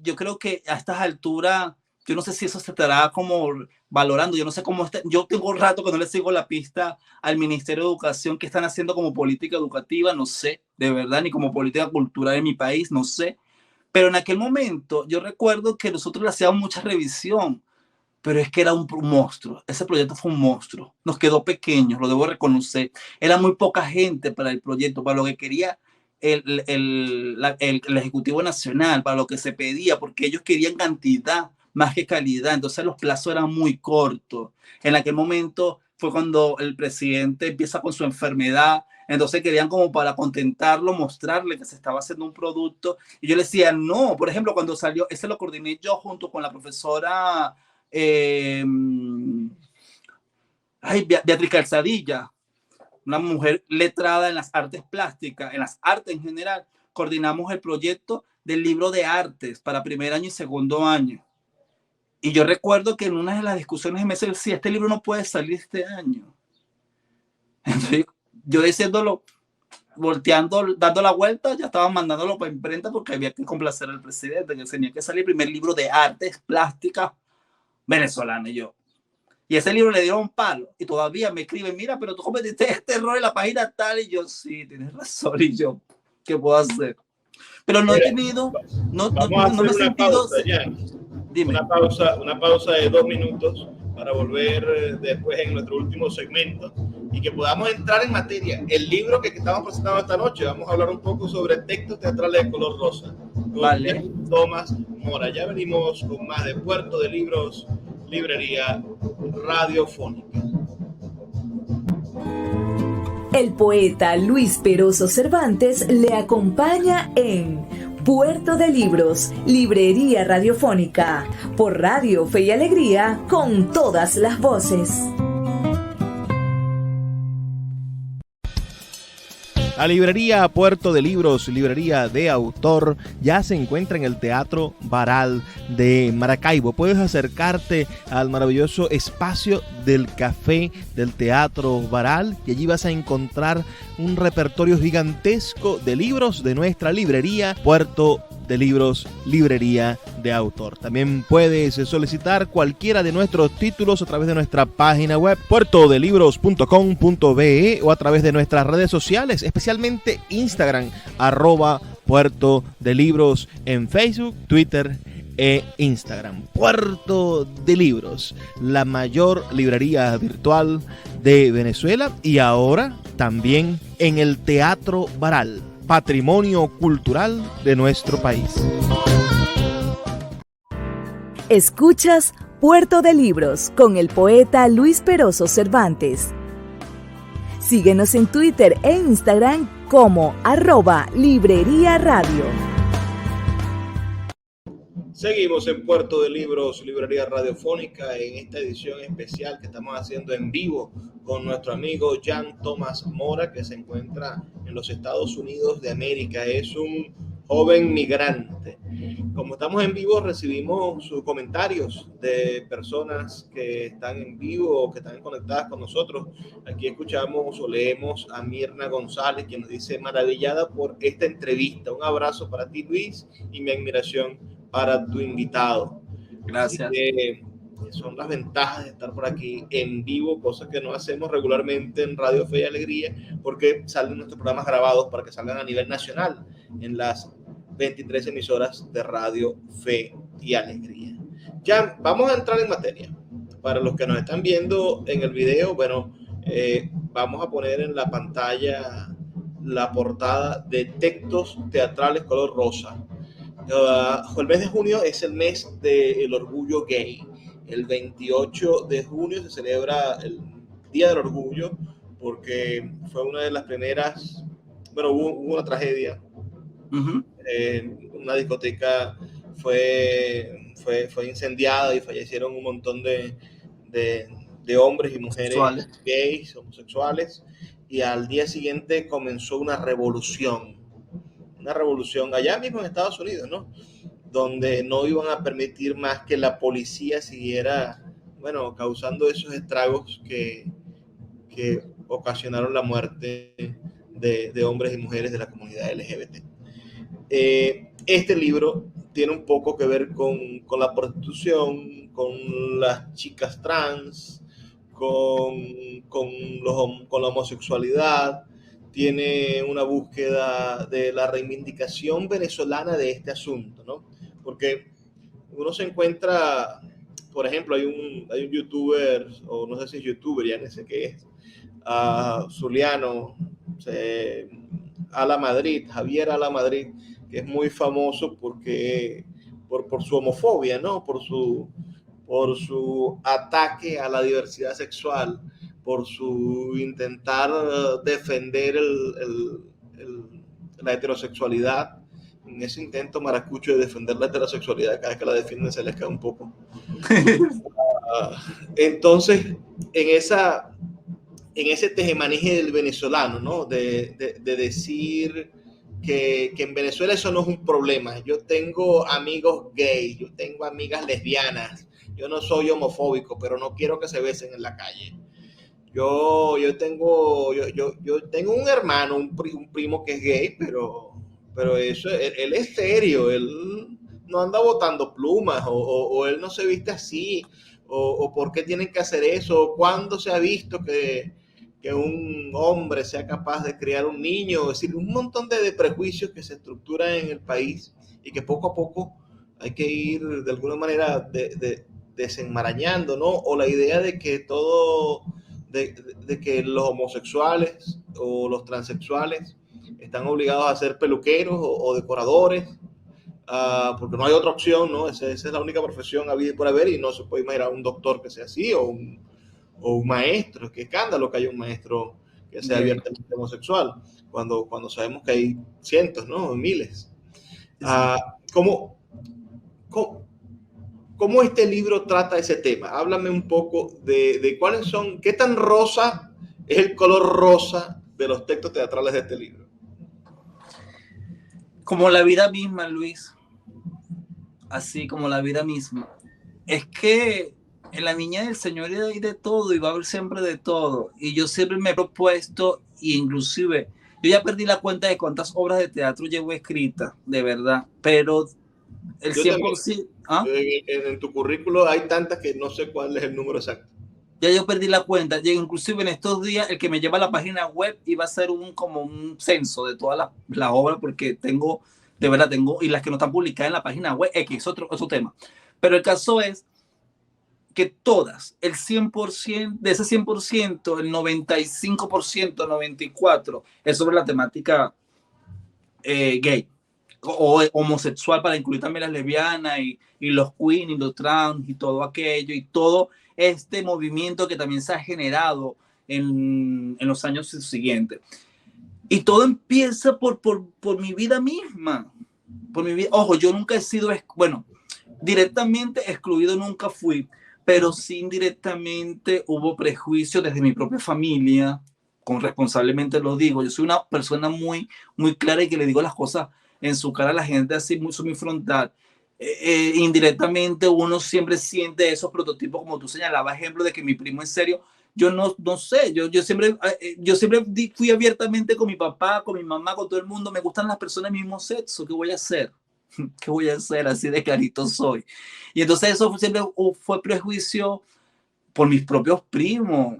S3: yo creo que a estas alturas, yo no sé si eso se estará como valorando, yo no sé cómo está. Yo tengo un rato que no le sigo la pista al Ministerio de Educación, que están haciendo como política educativa, no sé, de verdad, ni como política cultural en mi país, no sé. Pero en aquel momento yo recuerdo que nosotros le hacíamos mucha revisión, pero es que era un monstruo. Ese proyecto fue un monstruo. Nos quedó pequeño, lo debo reconocer. Era muy poca gente para el proyecto, para lo que quería el Ejecutivo Nacional, para lo que se pedía, porque ellos querían cantidad más que calidad. Entonces los plazos eran muy cortos. En aquel momento fue cuando el presidente empieza con su enfermedad, Entonces querían como para contentarlo, mostrarle que se estaba haciendo un producto. Y yo le decía, no, por ejemplo, cuando salió, ese lo coordiné yo junto con la profesora Beatriz Calzadilla, una mujer letrada en las artes plásticas, en las artes en general. Coordinamos el proyecto del libro de artes para primer año y segundo año. Y yo recuerdo que en una de las discusiones me decía, sí, este libro no puede salir este año. Entonces, yo diciéndolo, volteando, dando la vuelta, ya estaban mandándolo para imprenta porque había que complacer al presidente, que tenía que salir el primer libro de artes plásticas venezolana. Y ese libro le dieron un palo y todavía me escriben, mira, pero tú cometiste este error en la página tal, y yo, sí, tienes razón, y yo, ¿qué puedo hacer? Pero no he tenido, no me he sentido...
S2: Pausa,
S3: dime.
S2: Una pausa de 2 minutos para volver después en nuestro último segmento y que podamos entrar en materia. El libro que estamos presentando esta noche, vamos a hablar un poco sobre textos teatrales de color rosa.
S3: Vale.
S2: Tomás Mora. Ya venimos con más de Puerto de Libros, Librería Radiofónica.
S1: El poeta Luis Peroso Cervantes le acompaña en Puerto de Libros, Librería Radiofónica, por Radio Fe y Alegría, con todas las voces.
S2: La librería Puerto de Libros, librería de autor, ya se encuentra en el Teatro Baral de Maracaibo. Puedes acercarte al maravilloso espacio del café del Teatro Baral y allí vas a encontrar un repertorio gigantesco de libros de nuestra librería Puerto de Libros, librería de autor. También puedes solicitar cualquiera de nuestros títulos a través de nuestra página web puertodelibros.com.be o a través de nuestras redes sociales, especialmente Instagram, @Puerto de Libros en Facebook, Twitter e Instagram. Puerto de Libros, la mayor librería virtual de Venezuela y ahora también en el Teatro Baral, patrimonio cultural de nuestro país.
S1: Escuchas Puerto de Libros con el poeta Luis Peroso Cervantes. Síguenos en Twitter e Instagram como @Librería Radio.
S2: Seguimos en Puerto de Libros, Librería Radiofónica, en esta edición especial que estamos haciendo en vivo con nuestro amigo Jan Tomás Mora, que se encuentra en los Estados Unidos de América. Es un joven migrante. Como estamos en vivo, recibimos sus comentarios de personas que están en vivo o que están conectadas con nosotros. Aquí escuchamos o leemos a Mirna González, quien nos dice: maravillada por esta entrevista. Un abrazo para ti, Luis, y mi admiración para tu invitado.
S3: Gracias.
S2: Son las ventajas de estar por aquí en vivo, cosas que no hacemos regularmente en Radio Fe y Alegría, porque salen nuestros programas grabados para que salgan a nivel nacional en las 23 emisoras de Radio Fe y Alegría. Ya vamos a entrar en materia. Para los que nos están viendo en el video, bueno, vamos a poner en la pantalla la portada de Textos Teatrales Color Rosa. El mes de junio es el mes del orgullo gay. El 28 de junio se celebra el Día del Orgullo porque fue una de las primeras, bueno, hubo una tragedia. Una discoteca fue incendiada y fallecieron un montón de hombres y mujeres gays, homosexuales, y al día siguiente comenzó una revolución allá mismo en Estados Unidos, ¿no? Donde no iban a permitir más que la policía siguiera, bueno, causando esos estragos que ocasionaron la muerte de hombres y mujeres de la comunidad LGBT. Este libro tiene un poco que ver con la prostitución, con las chicas trans, con la homosexualidad. Tiene una búsqueda de la reivindicación venezolana de este asunto, ¿no? Porque uno se encuentra, por ejemplo, hay un youtuber, o no sé si es youtuber, ya no sé qué es, zuliano, Ala Madrid, Javier Ala Madrid, que es muy famoso porque por su homofobia, ¿no? Por su ataque a la diversidad sexual, por su intentar defender la heterosexualidad. En ese intento maracucho de defender la heterosexualidad, cada vez que la defienden se les cae un poco. Entonces, en ese tejemaneje del venezolano, ¿no? De decir que en Venezuela eso no es un problema. Yo tengo amigos gays, yo tengo amigas lesbianas, yo no soy homofóbico, pero no quiero que se besen en la calle. Yo tengo un hermano, un primo que es gay, pero eso, él es serio, él no anda botando plumas, o él no se viste así, o por qué tienen que hacer eso, cuándo se ha visto que un hombre sea capaz de criar un niño, es decir, un montón de prejuicios que se estructuran en el país y que poco a poco hay que ir de alguna manera desenmarañando, ¿no? O la idea de que de que los homosexuales o los transexuales están obligados a ser peluqueros o decoradores, porque no hay otra opción, ¿no? Esa es la única profesión habida por haber, y no se puede imaginar un doctor que sea así, o un maestro. Qué escándalo que haya un maestro que sea abiertamente homosexual, cuando sabemos que hay cientos, ¿no? Miles. ¿Cómo este libro trata ese tema? Háblame un poco de cuáles son, qué tan rosa es el color rosa de los textos teatrales de este libro.
S3: Como la vida misma, Luis, así como la vida misma. Es que en la Viña del Señor hay de todo y va a haber siempre de todo. Y yo siempre me he propuesto, y inclusive yo ya perdí la cuenta de cuántas obras de teatro llevo escritas, de verdad, pero el 100%... ¿Ah?
S2: En tu currículo hay tantas que no sé cuál es el número exacto.
S3: Ya yo perdí la cuenta. Inclusive en estos días el que me lleva a la página web iba a hacer como un censo de todas las obras, porque tengo, de verdad tengo, y las que no están publicadas en la página web, es otro tema. Pero el caso es que todas, el 100%, de ese 100%, el 95%, 94%, es sobre la temática gay o homosexual, para incluir también las lesbianas y los queer y los trans y todo aquello, y todo este movimiento que también se ha generado en los años siguientes. Y todo empieza por mi vida misma. Por mi vida. Ojo, yo nunca he sido, bueno, directamente excluido nunca fui, pero sí indirectamente hubo prejuicios desde mi propia familia, con responsablemente lo digo. Yo soy una persona muy, muy clara y que le digo las cosas en su cara a la gente así, muy frontal. Indirectamente uno siempre siente esos prototipos, como tú señalabas, ejemplo de que mi primo es serio. Yo no sé, yo siempre fui abiertamente con mi papá, con mi mamá, con todo el mundo. Me gustan las personas del mismo sexo. ¿Qué voy a hacer? ¿Qué voy a hacer? Así de clarito soy. Y entonces eso siempre fue prejuicio por mis propios primos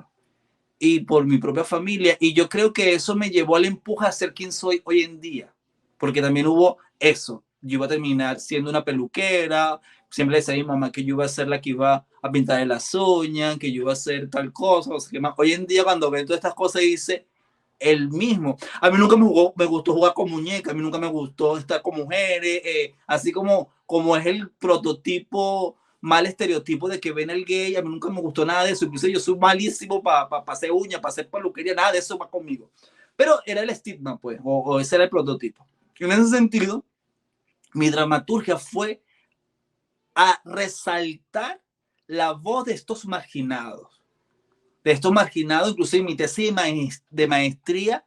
S3: y por mi propia familia. Y yo creo que eso me llevó al empuje a ser quien soy hoy en día. Porque también hubo eso. Yo iba a terminar siendo una peluquera. Siempre le decía a mi mamá que yo iba a ser la que iba a pintar las uñas, que yo iba a hacer tal cosa. O sea, que más. Hoy en día, cuando ven todas estas cosas, dice el mismo. A mí nunca me gustó jugar con muñecas, a mí nunca me gustó estar con mujeres, así como es el prototipo, mal estereotipo de que ven el gay. A mí nunca me gustó nada de eso. Incluso yo soy malísimo para hacer uñas, para hacer peluquería, nada de eso va conmigo. Pero era el estigma, pues, o ese era el prototipo. En ese sentido, mi dramaturgia fue a resaltar la voz de estos marginados. Incluso mi tesis de maestría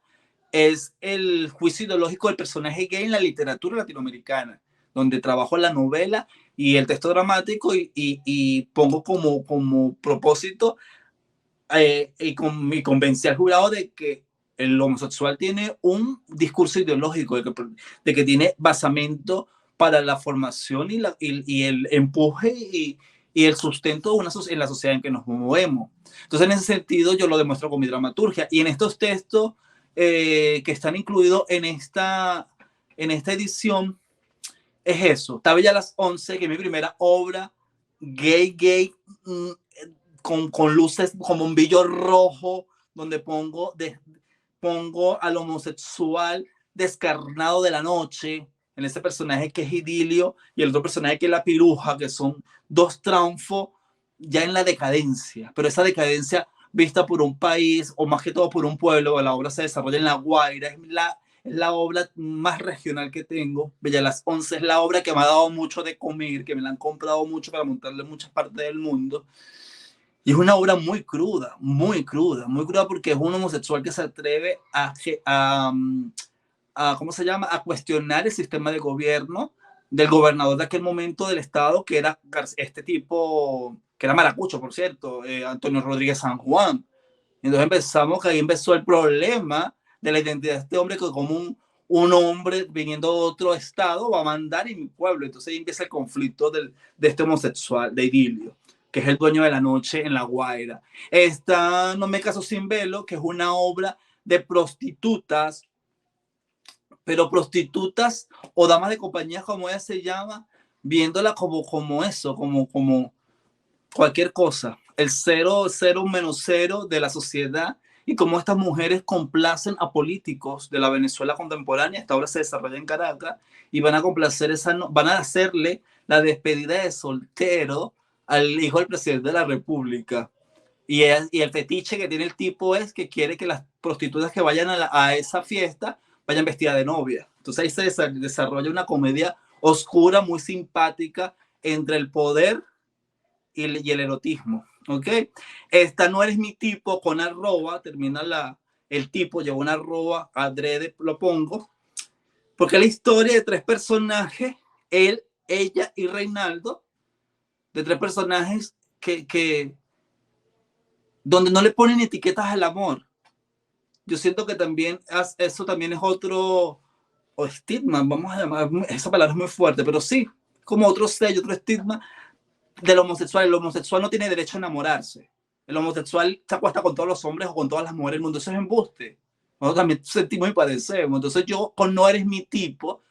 S3: es el juicio ideológico del personaje gay en la literatura latinoamericana, donde trabajo la novela y el texto dramático y pongo como propósito y convencí al jurado de que el homosexual tiene un discurso ideológico, de que tiene basamento para la formación y el empuje y el sustento en la sociedad en que nos movemos. Entonces, en ese sentido, yo lo demuestro con mi dramaturgia. Y en estos textos que están incluidos en esta edición, es eso. Tablilla a las 11, que es mi primera obra gay, con luces, con bombillo rojo, donde pongo al homosexual descarnado de la noche, en ese personaje que es Idilio, y el otro personaje que es la Piruja, que son dos triunfos ya en la decadencia, pero esa decadencia vista por un país, o más que todo por un pueblo. La obra se desarrolla en La Guaira, es la obra más regional que tengo. Bella las 11 es la obra que me ha dado mucho de comer, que me la han comprado mucho para montarla en muchas partes del mundo. Y es una obra muy cruda, muy cruda, muy cruda, porque es un homosexual que se atreve a ¿cómo se llama?, a cuestionar el sistema de gobierno del gobernador de aquel momento del estado, que era este tipo, que era maracucho, por cierto, Antonio Rodríguez San Juan. Entonces ahí empezó el problema de la identidad de este hombre, que como un hombre viniendo de otro estado va a mandar en mi pueblo. Entonces ahí empieza el conflicto de este homosexual, de Idilio, que es el dueño de la noche en La Guaira. Está No me caso sin velo, que es una obra de prostitutas, pero prostitutas o damas de compañía, como ella se llama, viéndola como eso, como cualquier cosa, el cero menos cero de la sociedad, y cómo estas mujeres complacen a políticos de la Venezuela contemporánea. Esta obra se desarrolla en Caracas y van a hacerle la despedida de soltero al hijo del presidente de la República. Y el fetiche que tiene el tipo es que quiere que las prostitutas que vayan a esa fiesta vayan vestidas de novia. Entonces ahí se desarrolla una comedia oscura, muy simpática, entre el poder y el erotismo. ¿Ok? Esta No eres mi tipo, con arroba, termina el tipo, lleva una arroba, adrede lo pongo, porque es la historia de tres personajes, él, ella y Reinaldo, de tres personajes que donde no le ponen etiquetas al amor. Yo siento que también eso también es otro estigma, vamos a llamar, esa palabra es muy fuerte, pero sí, como otro sello, otro estigma del homosexual. El homosexual no tiene derecho a enamorarse. El homosexual se acuesta con todos los hombres o con todas las mujeres del mundo. Eso es embuste. Nosotros también sentimos y padecemos. Entonces yo, con No eres mi tipo,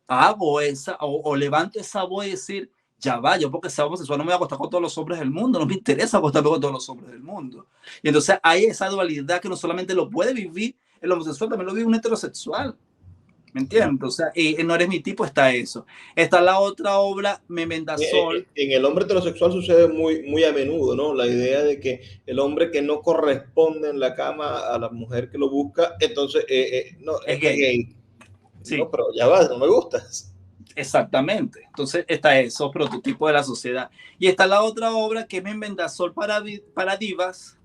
S3: hago esa, o levanto esa voz y decir, ya va, yo porque sea homosexual no me voy a acostar con todos los hombres del mundo, no me interesa acostarme con todos los hombres del mundo. Y entonces hay esa dualidad que no solamente lo puede vivir el homosexual, también lo vive un heterosexual. ¿Me entiendes? O sea, y No eres mi tipo, está eso. Está la otra obra, Memendazol.
S2: En el hombre heterosexual sucede muy a menudo, ¿no? La idea de que el hombre que no corresponde en la cama a la mujer que lo busca, entonces no,
S3: es gay.
S2: Sí. No, pero ya va, no me gustas.
S3: Exactamente. Entonces está eso, prototipo de la sociedad. Y está la otra obra, que es Memendazol para divas,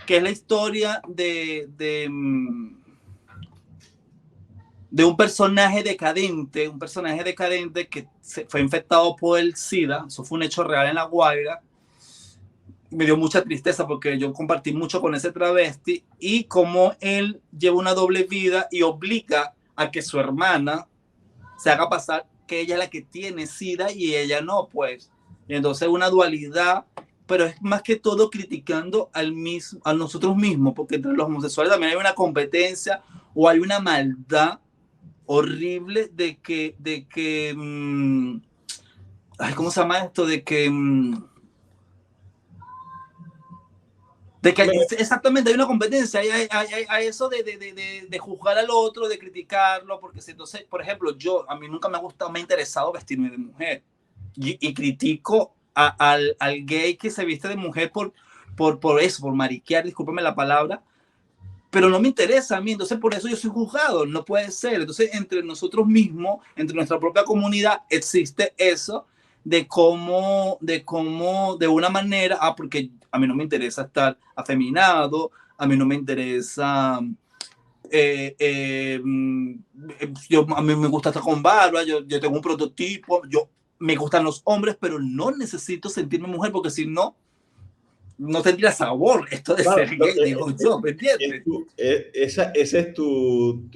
S3: que es la historia de un personaje decadente, que fue infectado por el SIDA. Eso fue un hecho real en La Guaira. Me dio mucha tristeza porque yo compartí mucho con ese travesti, y cómo él lleva una doble vida y obliga a que su hermana se haga pasar que ella es la que tiene SIDA y ella no, pues. Y entonces una dualidad, pero es más que todo criticando a nosotros mismos, porque entre los homosexuales también hay una competencia o hay una maldad horrible de que ¿cómo se llama esto? De que exactamente hay una competencia, hay eso de juzgar al otro, de criticarlo, porque entonces, por ejemplo, a mí nunca me ha interesado vestirme de mujer, y critico al gay que se viste de mujer por eso, por mariquear, discúlpeme la palabra, pero no me interesa a mí, entonces por eso yo soy juzgado, no puede ser. Entonces entre nosotros mismos, entre nuestra propia comunidad, existe eso de cómo de una manera, porque a mí no me interesa estar afeminado, a mí no me interesa, a mí me gusta estar con barba, yo tengo un prototipo, me gustan los hombres, pero no necesito sentirme mujer, porque si no tendría sabor esto de ser gay, digo yo, ¿me entiendes?
S2: Esa es tu,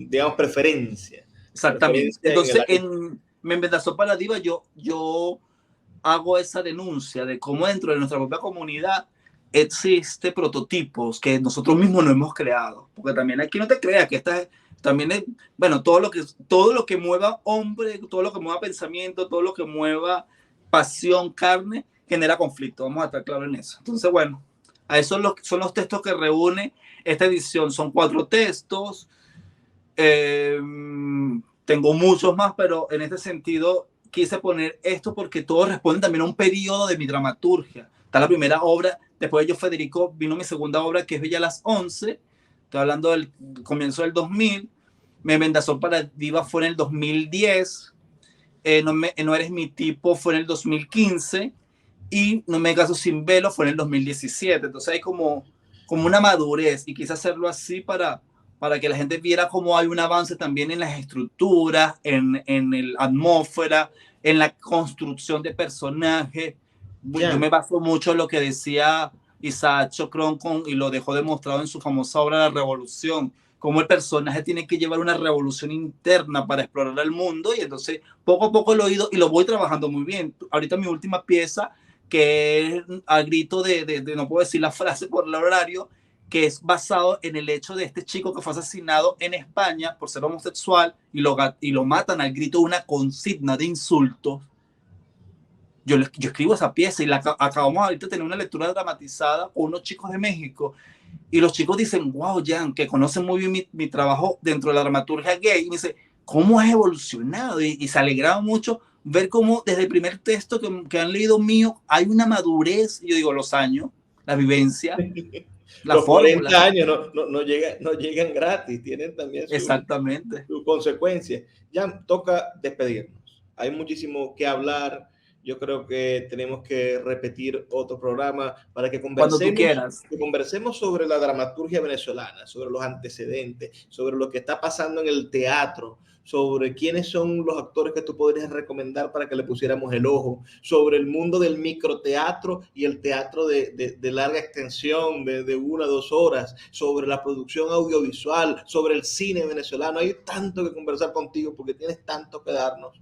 S2: digamos, preferencia.
S3: Exactamente. Entonces, en Memendazol para Diva, yo hago esa denuncia de cómo dentro de nuestra propia comunidad existe prototipos que nosotros mismos no hemos creado. Porque también aquí no te creas que también es, bueno, todo lo que mueva hombre, todo lo que mueva pensamiento, todo lo que mueva pasión, carne, genera conflicto. Vamos a estar claros en eso. Entonces, bueno, a eso son los textos que reúne esta edición. Son 4 textos. Tengo muchos más, pero en este sentido quise poner esto porque todos responden también a un periodo de mi dramaturgia. Está la primera obra, después de yo, Federico, vino mi segunda obra, que es Bella a las 11, estoy hablando del comienzo del 2000, Memendazón para Diva fue en el 2010, no eres mi tipo fue en el 2015, y No me caso sin velo fue en el 2017. Entonces hay como una madurez, y quise hacerlo así para que la gente viera cómo hay un avance también en las estructuras, en la atmósfera, en la construcción de personajes. Yo me baso mucho en lo que decía Isaac Chocron y lo dejó demostrado en su famosa obra La Revolución, cómo el personaje tiene que llevar una revolución interna para explorar el mundo, y entonces poco a poco lo he ido y lo voy trabajando muy bien. Ahorita mi última pieza, que es al grito de no puedo decir la frase por el horario, que es basado en el hecho de este chico que fue asesinado en España por ser homosexual y lo matan al grito de una consigna de insultos. Yo escribo esa pieza y acabamos ahorita de tener una lectura dramatizada con unos chicos de México, y los chicos dicen, wow, Jan, que conocen muy bien mi trabajo dentro de la dramaturgia gay, y me dice, ¿cómo has evolucionado? Y se alegraba mucho ver cómo desde el primer texto que han leído mío hay una madurez. Yo digo, los años, la vivencia, la
S2: los
S3: fórmula.
S2: 40 años no llegan gratis, tienen también su consecuencia. Ya toca despedirnos. Hay muchísimo que hablar. Yo creo que tenemos que repetir otro programa para que
S3: Cuando tú quieras.
S2: conversemos sobre la dramaturgia venezolana, sobre los antecedentes, sobre lo que está pasando en el teatro, sobre quiénes son los actores que tú podrías recomendar para que le pusiéramos el ojo, sobre el mundo del microteatro y el teatro de larga extensión, de 1 a 2 horas, sobre la producción audiovisual, sobre el cine venezolano. Hay tanto que conversar contigo porque tienes tanto que darnos,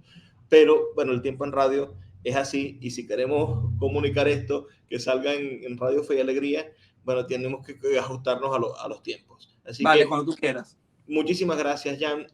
S2: pero bueno, el tiempo en radio es así, y si queremos comunicar esto, que salga en Radio Fe y Alegría, bueno, tenemos que ajustarnos a los tiempos. Así
S3: vale,
S2: que,
S3: cuando tú quieras.
S2: Muchísimas gracias, Jan.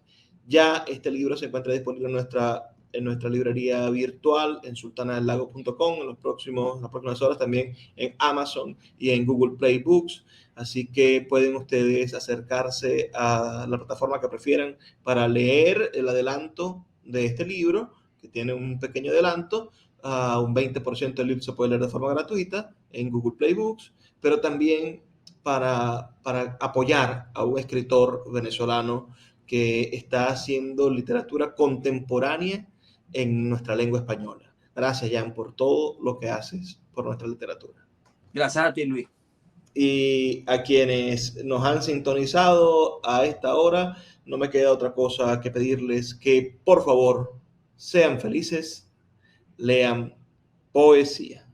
S2: Ya este libro se encuentra disponible en nuestra librería virtual, en sultanadelago.com, en las próximas horas también en Amazon y en Google Play Books. Así que pueden ustedes acercarse a la plataforma que prefieran para leer el adelanto de este libro, que tiene un pequeño adelanto. Un 20% del libro se puede leer de forma gratuita en Google Play Books, pero también para apoyar a un escritor venezolano que está haciendo literatura contemporánea en nuestra lengua española. Gracias, Jan, por todo lo que haces por nuestra literatura.
S3: Gracias a ti, Luis.
S2: Y a quienes nos han sintonizado a esta hora, no me queda otra cosa que pedirles que, por favor, sean felices, lean poesía.